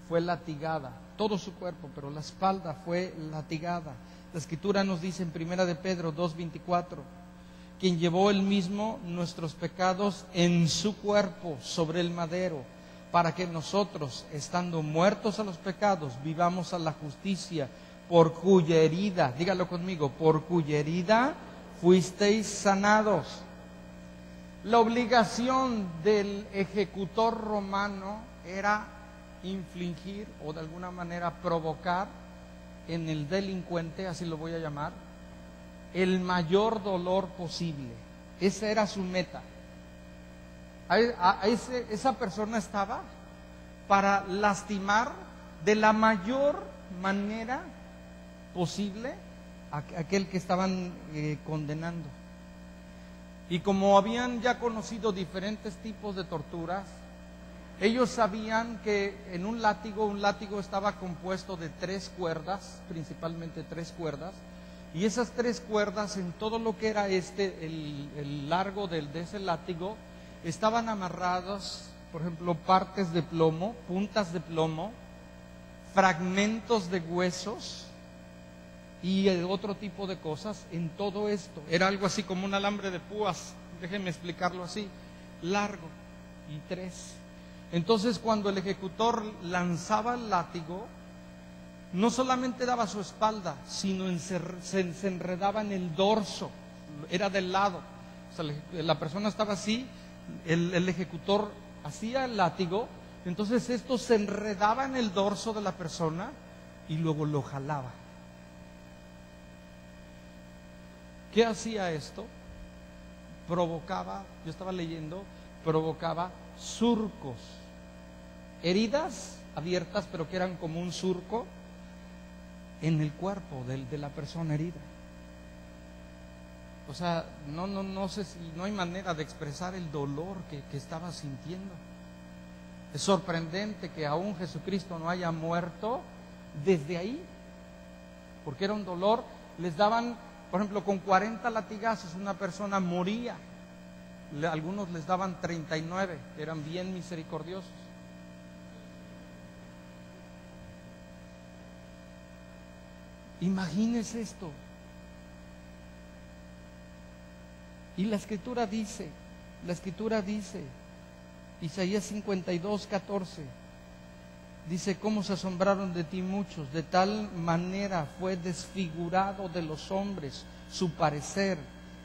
fue latigada, todo su cuerpo, pero la espalda fue latigada. La Escritura nos dice en 1 de Pedro 2:24, quien llevó él mismo nuestros pecados en su cuerpo sobre el madero, para que nosotros, estando muertos a los pecados, vivamos a la justicia, por cuya herida, dígalo conmigo, por cuya herida fuisteis sanados. La obligación del ejecutor romano era infligir o de alguna manera provocar en el delincuente, así lo voy a llamar, el mayor dolor posible. Esa era su meta. Esa persona estaba para lastimar de la mayor manera posible a aquel que estaban condenando. Y como habían ya conocido diferentes tipos de torturas, ellos sabían que en un látigo estaba compuesto de 3 cuerdas, principalmente 3 cuerdas, y esas 3 cuerdas, en todo lo que era el largo de ese látigo, estaban amarradas, por ejemplo, partes de plomo, puntas de plomo, fragmentos de huesos y otro tipo de cosas en todo esto. Era algo así como un alambre de púas, déjenme explicarlo así, largo y 3. Entonces, cuando el ejecutor lanzaba el látigo, no solamente daba su espalda, sino se enredaba en el dorso, era del lado. O sea, la persona estaba así, el ejecutor hacía el látigo, entonces esto se enredaba en el dorso de la persona y luego lo jalaba. ¿Qué hacía esto? Provocaba, yo estaba leyendo, provocaba surcos, heridas abiertas, pero que eran como un surco en el cuerpo de la persona herida. O sea, no sé si no hay manera de expresar el dolor que estaba sintiendo. Es sorprendente que aún Jesucristo no haya muerto desde ahí, porque era un dolor. Les daban Por ejemplo, con 40 latigazos una persona moría. Algunos les daban 39, eran bien misericordiosos. Imagínense esto. Y la escritura dice, Isaías 52:14, dice: cómo se asombraron de ti muchos, de tal manera fue desfigurado de los hombres su parecer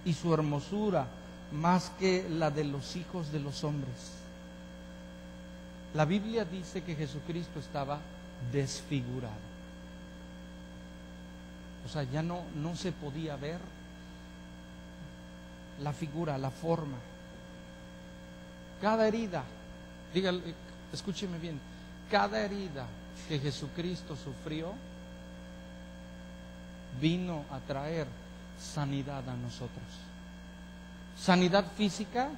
y su hermosura, más que la de los hijos de los hombres. La Biblia dice que Jesucristo estaba desfigurado. O sea, ya no se podía ver la figura, la forma. Cada herida, dígale, escúcheme bien, cada herida que Jesucristo sufrió vino a traer sanidad a nosotros. Sanidad física,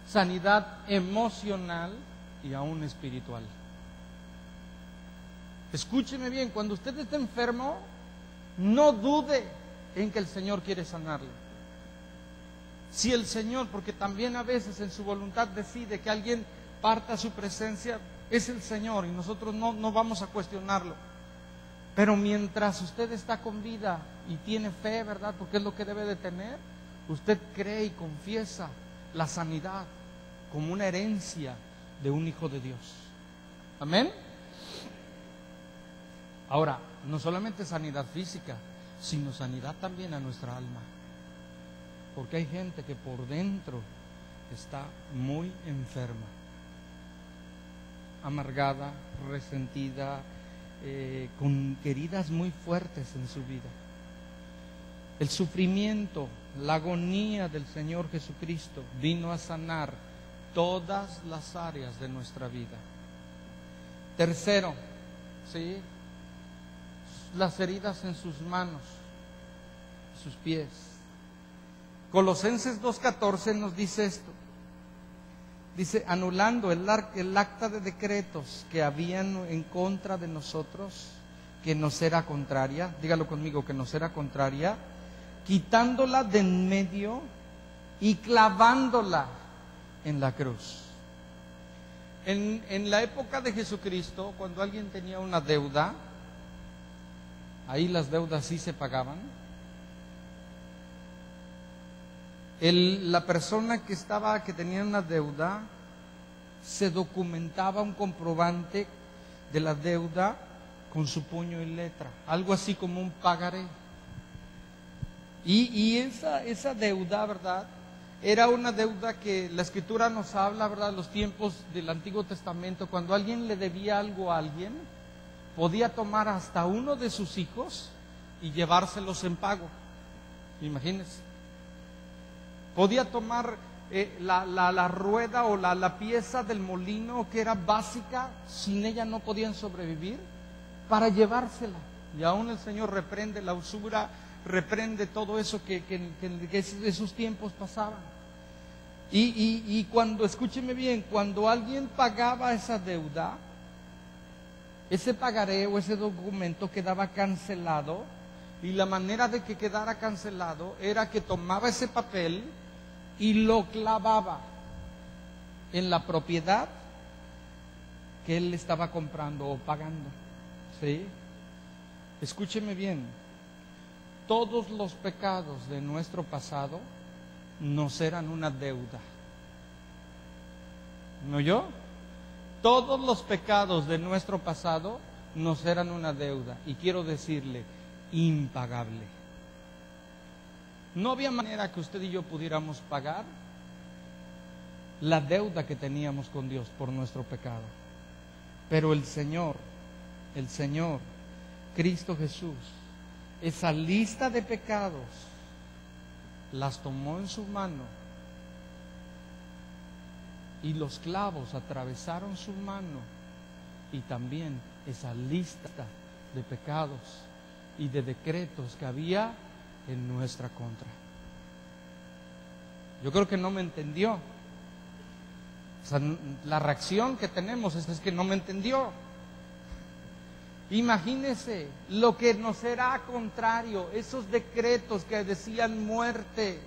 sanidad emocional y aún espiritual. Escúcheme bien, cuando usted esté enfermo, no dude en que el Señor quiere sanarle. Si el Señor, porque también a veces en su voluntad decide que alguien parta a su presencia, es el Señor y nosotros no vamos a cuestionarlo. Pero mientras usted está con vida y tiene fe, ¿verdad? Porque es lo que debe de tener, usted cree y confiesa la sanidad como una herencia de un hijo de Dios. Amén. Ahora, no solamente sanidad física, sino sanidad también a nuestra alma. Porque hay gente que por dentro está muy enferma, amargada, resentida, con heridas muy fuertes en su vida. El sufrimiento, la agonía del Señor Jesucristo vino a sanar todas las áreas de nuestra vida. Tercero, ¿sí?, las heridas en sus manos, sus pies. Colosenses 2:14 nos dice esto. Dice: anulando el acta de decretos que habían en contra de nosotros, que nos era contraria, dígalo conmigo, que nos era contraria, quitándola de en medio y clavándola en la cruz. En la época de Jesucristo, cuando alguien tenía una deuda, ahí las deudas sí se pagaban. La persona que tenía una deuda, se documentaba un comprobante de la deuda con su puño y letra, algo así como un pagaré. Y esa deuda, ¿verdad?, era una deuda que la Escritura nos habla, ¿verdad?, los tiempos del Antiguo Testamento. Cuando alguien le debía algo a alguien, podía tomar hasta uno de sus hijos y llevárselos en pago. Imagínense. Podía tomar la rueda o la pieza del molino que era básica, sin ella no podían sobrevivir, para llevársela. Y aún el Señor reprende la usura, reprende todo eso que esos tiempos pasaban. Y cuando, escúcheme bien, cuando alguien pagaba esa deuda, ese pagaré o ese documento quedaba cancelado, y la manera de que quedara cancelado era que tomaba ese papel y lo clavaba en la propiedad que él estaba comprando o pagando. ¿Sí? Escúcheme bien, todos los pecados de nuestro pasado nos eran una deuda. ¿No yo? Todos los pecados de nuestro pasado nos eran una deuda, y quiero decirle, impagable. No había manera que usted y yo pudiéramos pagar la deuda que teníamos con Dios por nuestro pecado. Pero el Señor, Cristo Jesús, esa lista de pecados las tomó en su mano, y los clavos atravesaron su mano, y también esa lista de pecados y de decretos que había en nuestra contra. Yo creo que no me entendió. O sea, la reacción que tenemos es que no me entendió. Imagínese lo que nos era contrario, esos decretos que decían muerte,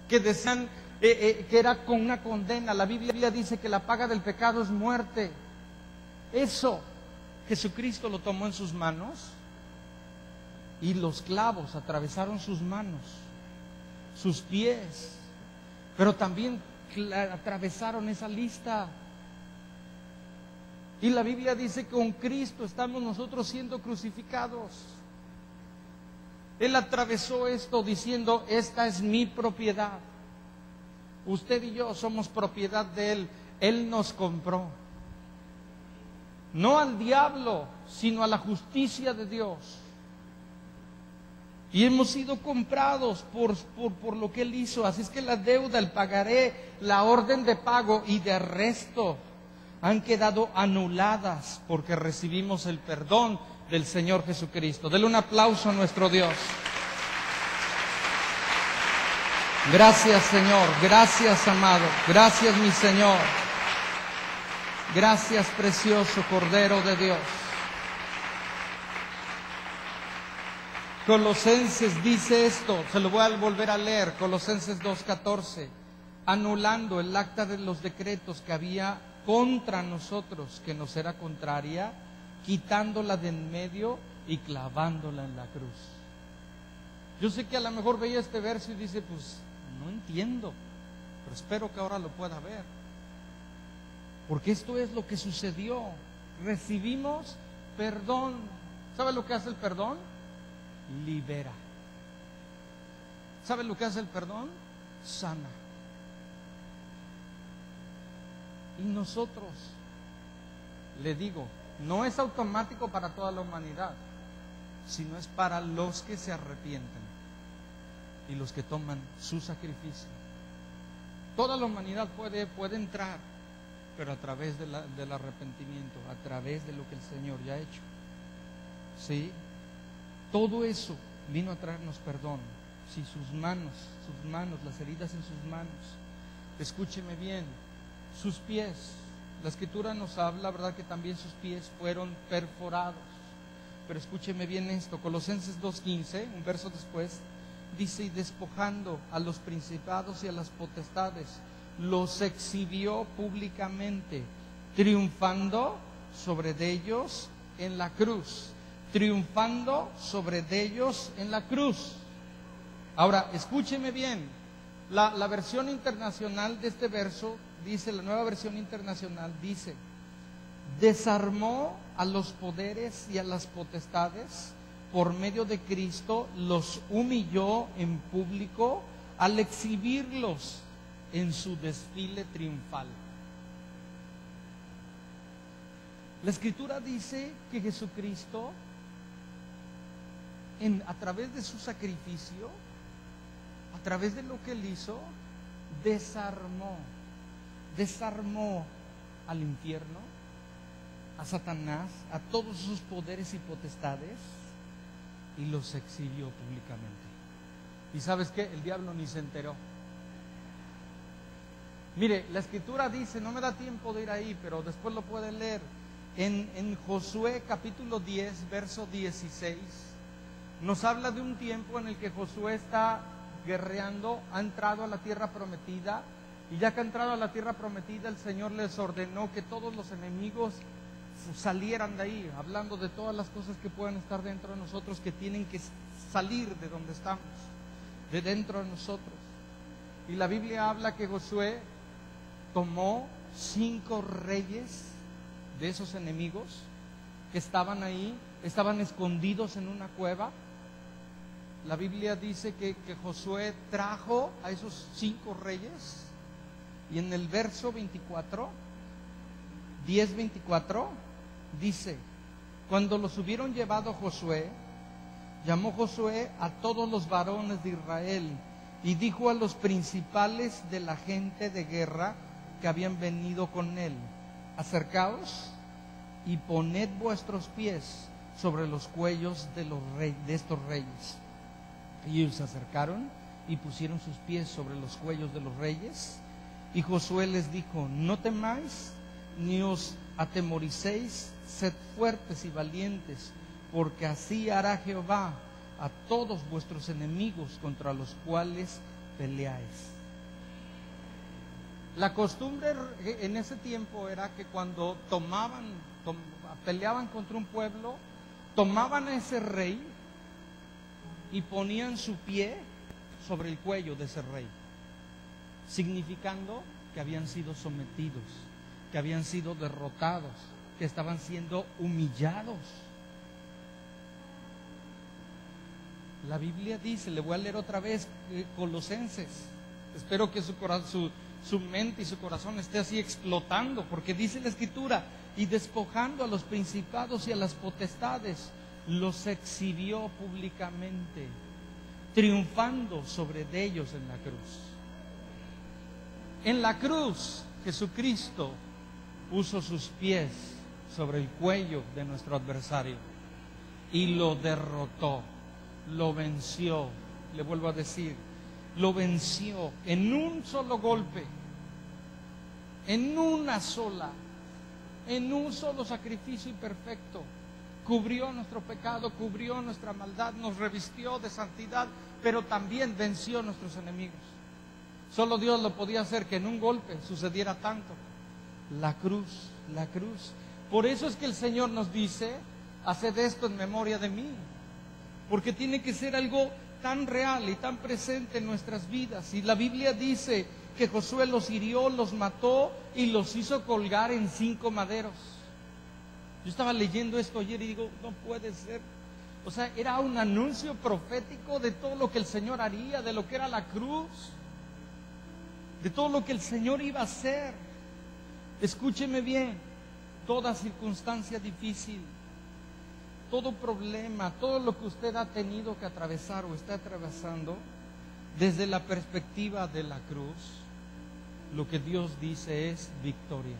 que decían que era con una condena. La Biblia dice que la paga del pecado es muerte. Eso Jesucristo lo tomó en sus manos y los clavos atravesaron sus manos, sus pies, pero también atravesaron esa lista. Y la Biblia dice que con Cristo estamos nosotros siendo crucificados. Él atravesó esto diciendo: esta es mi propiedad. Usted y yo somos propiedad de Él. Él nos compró. No al diablo, sino a la justicia de Dios. Y hemos sido comprados por lo que Él hizo. Así es que la deuda, el pagaré, la orden de pago y de arresto han quedado anuladas porque recibimos el perdón del Señor Jesucristo. Dele un aplauso a nuestro Dios. Gracias, Señor. Gracias, amado. Gracias, mi Señor. Gracias, precioso Cordero de Dios. Colosenses dice esto, se lo voy a volver a leer, Colosenses 2:14, anulando el acta de los decretos que había contra nosotros, que nos era contraria, quitándola de en medio y clavándola en la cruz. Yo sé que a lo mejor veía este verso y dice, pues no entiendo, pero espero que ahora lo pueda ver. Porque esto es lo que sucedió. Recibimos perdón. ¿Sabe lo que hace el perdón? Libera. ¿Sabe lo que hace el perdón? Sana. Y nosotros, le digo, no es automático para toda la humanidad, sino es para los que se arrepienten y los que toman su sacrificio. Toda la humanidad puede entrar, pero a través del arrepentimiento, a través de lo que el Señor ya ha hecho. ¿Sí? Todo eso vino a traernos perdón. Si sus manos, las heridas en sus manos, escúcheme bien, sus pies, la Escritura nos habla, ¿verdad?, que también sus pies fueron perforados. Pero escúcheme bien esto, Colosenses 2:15, un verso después, dice: y despojando a los principados y a las potestades, los exhibió públicamente, triunfando sobre ellos en la cruz. Triunfando sobre ellos en la cruz. Ahora, escúcheme bien, la versión internacional de este verso dice, la Nueva Versión Internacional dice: desarmó a los poderes y a las potestades, por medio de Cristo los humilló en público al exhibirlos en su desfile triunfal. La Escritura dice que Jesucristo, a través de su sacrificio, a través de lo que Él hizo, desarmó al infierno, a Satanás, a todos sus poderes y potestades, y los exhibió públicamente. ¿Y sabes qué? El diablo ni se enteró. Mire, la Escritura dice, no me da tiempo de ir ahí, pero después lo puede leer, en Josué capítulo 10, verso 16, nos habla de un tiempo en el que Josué está guerreando, ha entrado a la tierra prometida, y ya que ha entrado a la tierra prometida, el Señor les ordenó que todos los enemigos salieran de ahí, hablando de todas las cosas que pueden estar dentro de nosotros, que tienen que salir de donde estamos, de dentro de nosotros. Y la Biblia habla que Josué tomó 5 reyes de esos enemigos que estaban ahí, estaban escondidos en una cueva. La Biblia dice que Josué trajo a esos 5 reyes, y en el verso 24, 10:24, dice: cuando los hubieron llevado Josué, llamó Josué a todos los varones de Israel y dijo a los principales de la gente de guerra que habían venido con él: acercaos y poned vuestros pies sobre los cuellos de estos reyes. Y ellos se acercaron y pusieron sus pies sobre los cuellos de los reyes. Y Josué les dijo: no temáis, ni os atemoricéis, sed fuertes y valientes, porque así hará Jehová a todos vuestros enemigos contra los cuales peleáis. La costumbre en ese tiempo era que cuando peleaban contra un pueblo, tomaban a ese rey y ponían su pie sobre el cuello de ese rey, significando que habían sido sometidos, que habían sido derrotados, que estaban siendo humillados. La Biblia dice, le voy a leer otra vez, Colosenses, espero que su mente y su corazón esté así explotando, porque dice la Escritura, y despojando a los principados y a las potestades, los exhibió públicamente, triunfando sobre ellos en la cruz. En la cruz, Jesucristo puso sus pies sobre el cuello de nuestro adversario y lo derrotó, lo venció. Le vuelvo a decir, lo venció en un solo golpe, en un solo sacrificio imperfecto. Cubrió nuestro pecado, cubrió nuestra maldad, nos revistió de santidad, pero también venció a nuestros enemigos. Solo Dios lo podía hacer, que en un golpe sucediera tanto. La cruz. Por eso es que el Señor nos dice, haced esto en memoria de mí, porque tiene que ser algo tan real y tan presente en nuestras vidas. Y la Biblia dice que Josué los hirió, los mató y los hizo colgar en 5 maderos. Yo estaba leyendo esto ayer y digo, no puede ser. O sea, era un anuncio profético de todo lo que el Señor haría, de lo que era la cruz, de todo lo que el Señor iba a hacer. Escúcheme bien, toda circunstancia difícil, todo problema, todo lo que usted ha tenido que atravesar o está atravesando, desde la perspectiva de la cruz, lo que Dios dice es victoria.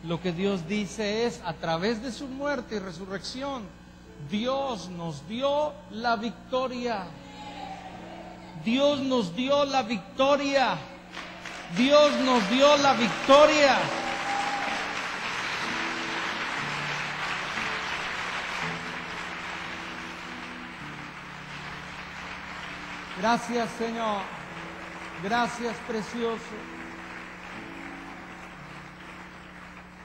Lo que Dios dice es, a través de su muerte y resurrección, Dios nos dio la victoria. Dios nos dio la victoria. Dios nos dio la victoria. Gracias, Señor. Gracias, precioso.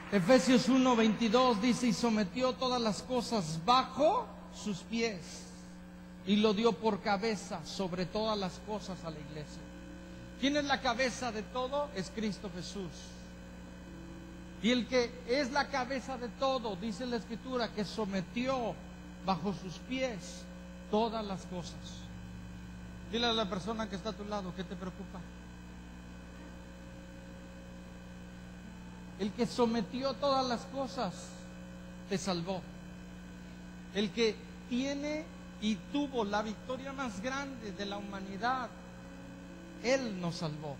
Efesios 1:22 dice, y sometió todas las cosas bajo sus pies, y lo dio por cabeza sobre todas las cosas a la iglesia. ¿Quién es la cabeza de todo? Es Cristo Jesús. Y el que es la cabeza de todo, dice la Escritura, que sometió bajo sus pies todas las cosas. Dile a la persona que está a tu lado, ¿qué te preocupa? El que sometió todas las cosas te salvó. El que tiene y tuvo la victoria más grande de la humanidad, Él nos salvó.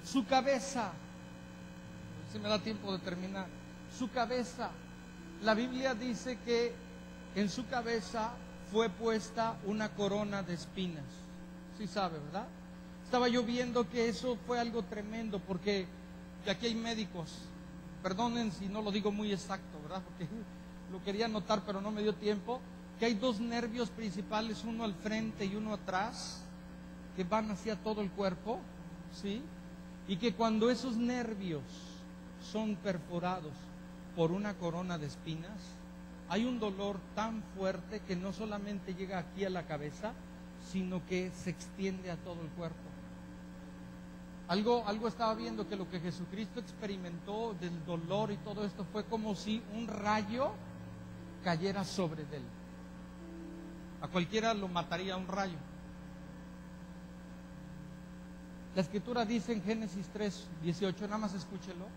Su cabeza, si me da tiempo de terminar, su cabeza, la Biblia dice que en su cabeza fue puesta una corona de espinas. Sí sabe, ¿verdad? Estaba yo viendo que eso fue algo tremendo, porque aquí hay médicos, perdonen si no lo digo muy exacto, ¿verdad? Porque lo quería anotar pero no me dio tiempo, que hay 2 nervios principales, uno al frente y uno atrás, que van hacia todo el cuerpo, ¿sí? Y que cuando esos nervios son perforados por una corona de espinas, hay un dolor tan fuerte que no solamente llega aquí a la cabeza, sino que se extiende a todo el cuerpo. Algo estaba viendo, que lo que Jesucristo experimentó del dolor y todo esto fue como si un rayo cayera sobre él. A cualquiera lo mataría un rayo. La Escritura dice en Génesis 3:18, nada más escúchelo,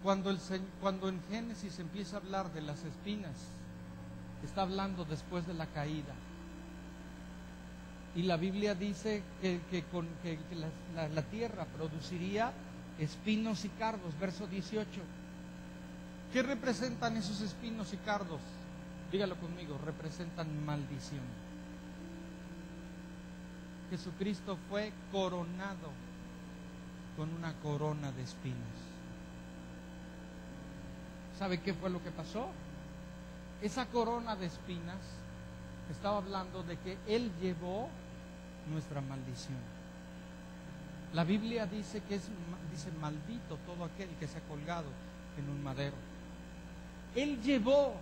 cuando en Génesis empieza a hablar de las espinas, está hablando después de la caída. Y la Biblia dice que la tierra produciría espinos y cardos, verso 18. ¿Qué representan esos espinos y cardos? Dígalo conmigo, representan maldición. Jesucristo fue coronado con una corona de espinas. ¿Sabe qué fue lo que pasó? Esa corona de espinas estaba hablando de que Él llevó nuestra maldición. La Biblia dice que dice maldito todo aquel que se ha colgado en un madero. Él llevó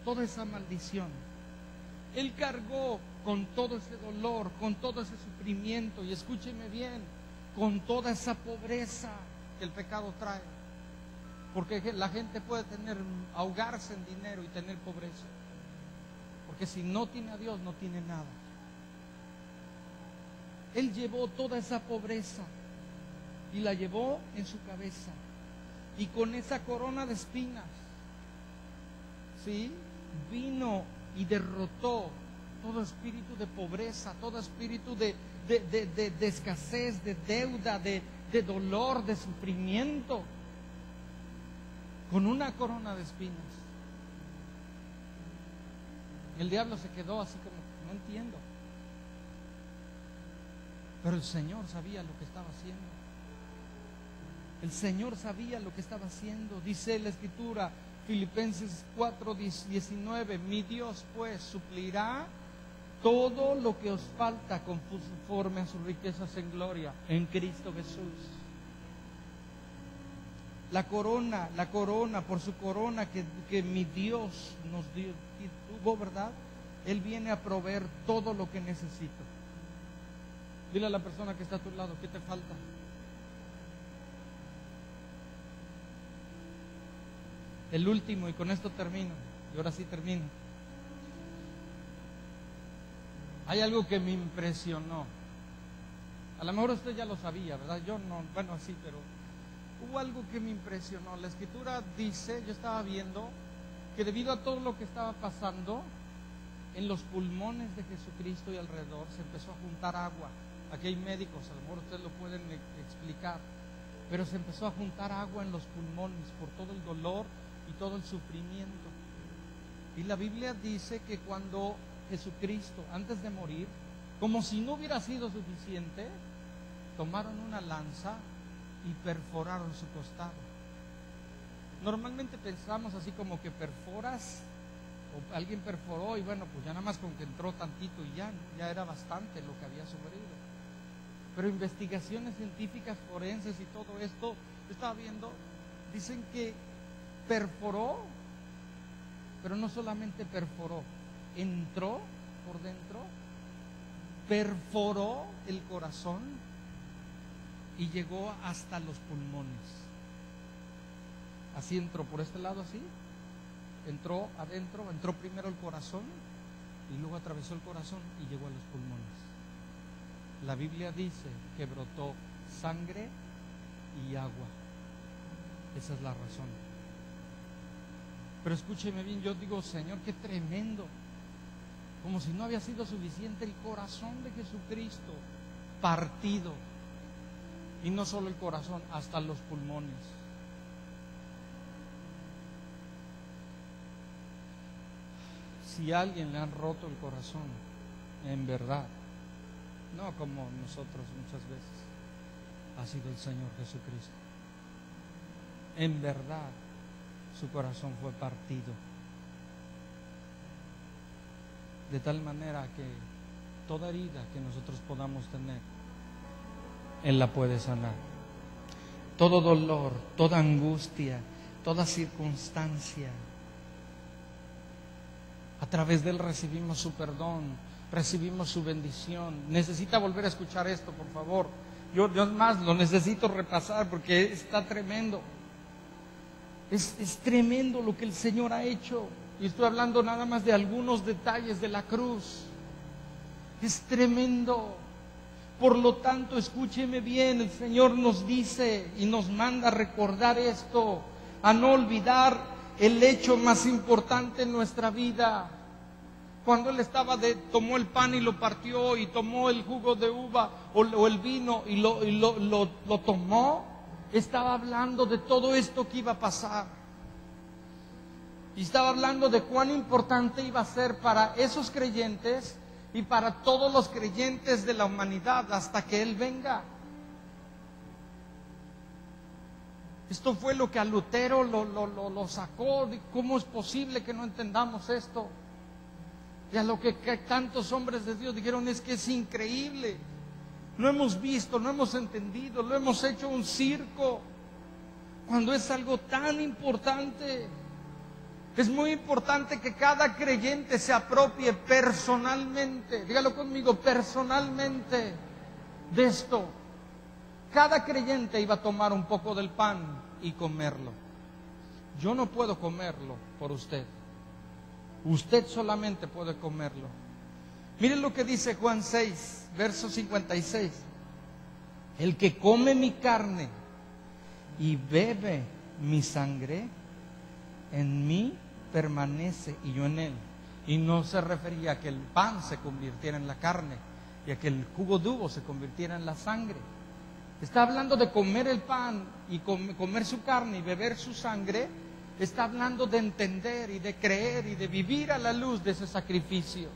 toda esa maldición. Él cargó con todo ese dolor, con todo ese sufrimiento, y escúcheme bien, con toda esa pobreza que el pecado trae. Porque la gente puede ahogarse en dinero y tener pobreza. Porque si no tiene a Dios, no tiene nada. Él llevó toda esa pobreza y la llevó en su cabeza. Y con esa corona de espinas, ¿sí?, vino y derrotó todo espíritu de pobreza, todo espíritu de escasez, de deuda, de dolor, de sufrimiento. Con una corona de espinas. El diablo se quedó así como, no entiendo. Pero el Señor sabía lo que estaba haciendo. El Señor sabía lo que estaba haciendo. Dice la Escritura, Filipenses 4:19, mi Dios pues suplirá todo lo que os falta conforme a sus riquezas en gloria en Cristo Jesús. La corona, por su corona que mi Dios nos dio, tuvo, ¿verdad? Él viene a proveer todo lo que necesito. Dile a la persona que está a tu lado, ¿qué te falta? El último, y con esto termino, y ahora sí termino. Hay algo que me impresionó. A lo mejor usted ya lo sabía, ¿verdad? Yo no, bueno, sí, pero hubo algo que me impresionó. La Escritura dice, yo estaba viendo, que debido a todo lo que estaba pasando, en los pulmones de Jesucristo y alrededor se empezó a juntar agua. Aquí hay médicos, a lo mejor ustedes lo pueden explicar, pero se empezó a juntar agua en los pulmones por todo el dolor y todo el sufrimiento. Y la Biblia dice que cuando Jesucristo, antes de morir, como si no hubiera sido suficiente, tomaron una lanza y perforaron su costado. Normalmente pensamos así como que perforas, o alguien perforó y bueno, pues ya nada más con que entró tantito y ya era bastante lo que había sufrido. Pero investigaciones científicas, forenses y todo esto, yo estaba viendo, dicen que perforó, pero no solamente perforó, entró por dentro, perforó el corazón y llegó hasta los pulmones. Así entró por este lado, así entró adentro, entró primero el corazón y luego atravesó el corazón y llegó a los pulmones. La Biblia dice que brotó sangre y agua. Esa es la razón. Pero escúcheme bien, yo digo, Señor, qué tremendo. Como si no había sido suficiente el corazón de Jesucristo partido. Y no solo el corazón, hasta los pulmones. Si a alguien le han roto el corazón, en verdad, no como nosotros muchas veces, ha sido el Señor Jesucristo. En verdad, su corazón fue partido. De tal manera que toda herida que nosotros podamos tener, Él la puede sanar. Todo dolor, toda angustia, toda circunstancia, a través de Él recibimos su perdón, recibimos su bendición. Necesita volver a escuchar esto, por favor. Yo más lo necesito repasar porque está tremendo. Es tremendo lo que el Señor ha hecho. Y estoy hablando nada más de algunos detalles de la cruz. Es tremendo. Por lo tanto, escúcheme bien, el Señor nos dice y nos manda a recordar esto, a no olvidar el hecho más importante en nuestra vida. Cuando Él tomó el pan y lo partió, y tomó el jugo de uva o el vino y lo tomó, estaba hablando de todo esto que iba a pasar. Y estaba hablando de cuán importante iba a ser para esos creyentes y para todos los creyentes de la humanidad hasta que Él venga. Esto fue lo que a Lutero lo sacó. ¿Cómo es posible que no entendamos esto? Y a lo que tantos hombres de Dios dijeron, es que es increíble. Lo hemos visto, lo hemos entendido, lo hemos hecho un circo. Cuando es algo tan importante. Es muy importante que cada creyente se apropie personalmente, dígalo conmigo, personalmente, de esto. Cada creyente iba a tomar un poco del pan y comerlo. Yo no puedo comerlo por usted. Usted solamente puede comerlo. Miren lo que dice Juan 6, verso 56. El que come mi carne y bebe mi sangre, en mí permanece y yo en él. Y no se refería a que el pan se convirtiera en la carne y a que el jugo de uva se convirtiera en la sangre. Está hablando de comer el pan y comer su carne y beber su sangre. Está hablando de entender y de creer y de vivir a la luz de ese sacrificio.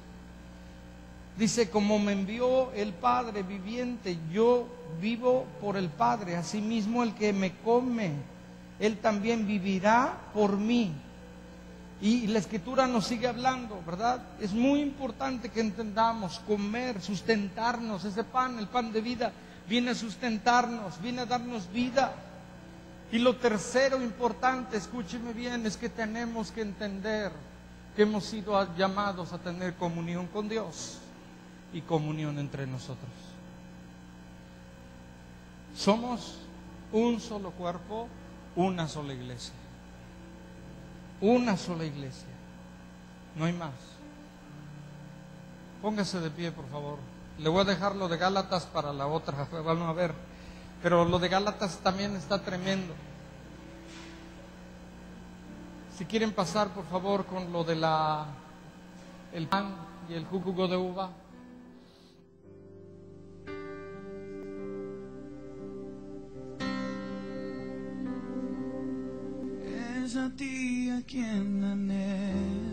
Dice, como me envió el Padre viviente, yo vivo por el Padre. Asimismo el que me come, él también vivirá por mí. Y la Escritura nos sigue hablando, ¿verdad? Es muy importante que entendamos, comer, sustentarnos. Ese pan, el pan de vida, viene a sustentarnos, viene a darnos vida. Y lo tercero importante, escúcheme bien, es que tenemos que entender que hemos sido llamados a tener comunión con Dios y comunión entre nosotros. Somos un solo cuerpo, una sola iglesia. Una sola iglesia. No hay más. Póngase de pie, por favor. Le voy a dejar lo de Gálatas para la otra, vamos a ver. Pero lo de Gálatas también está tremendo. Si quieren pasar, por favor, con lo de el pan y el jugo de uva. Es a ti a quien anhelo.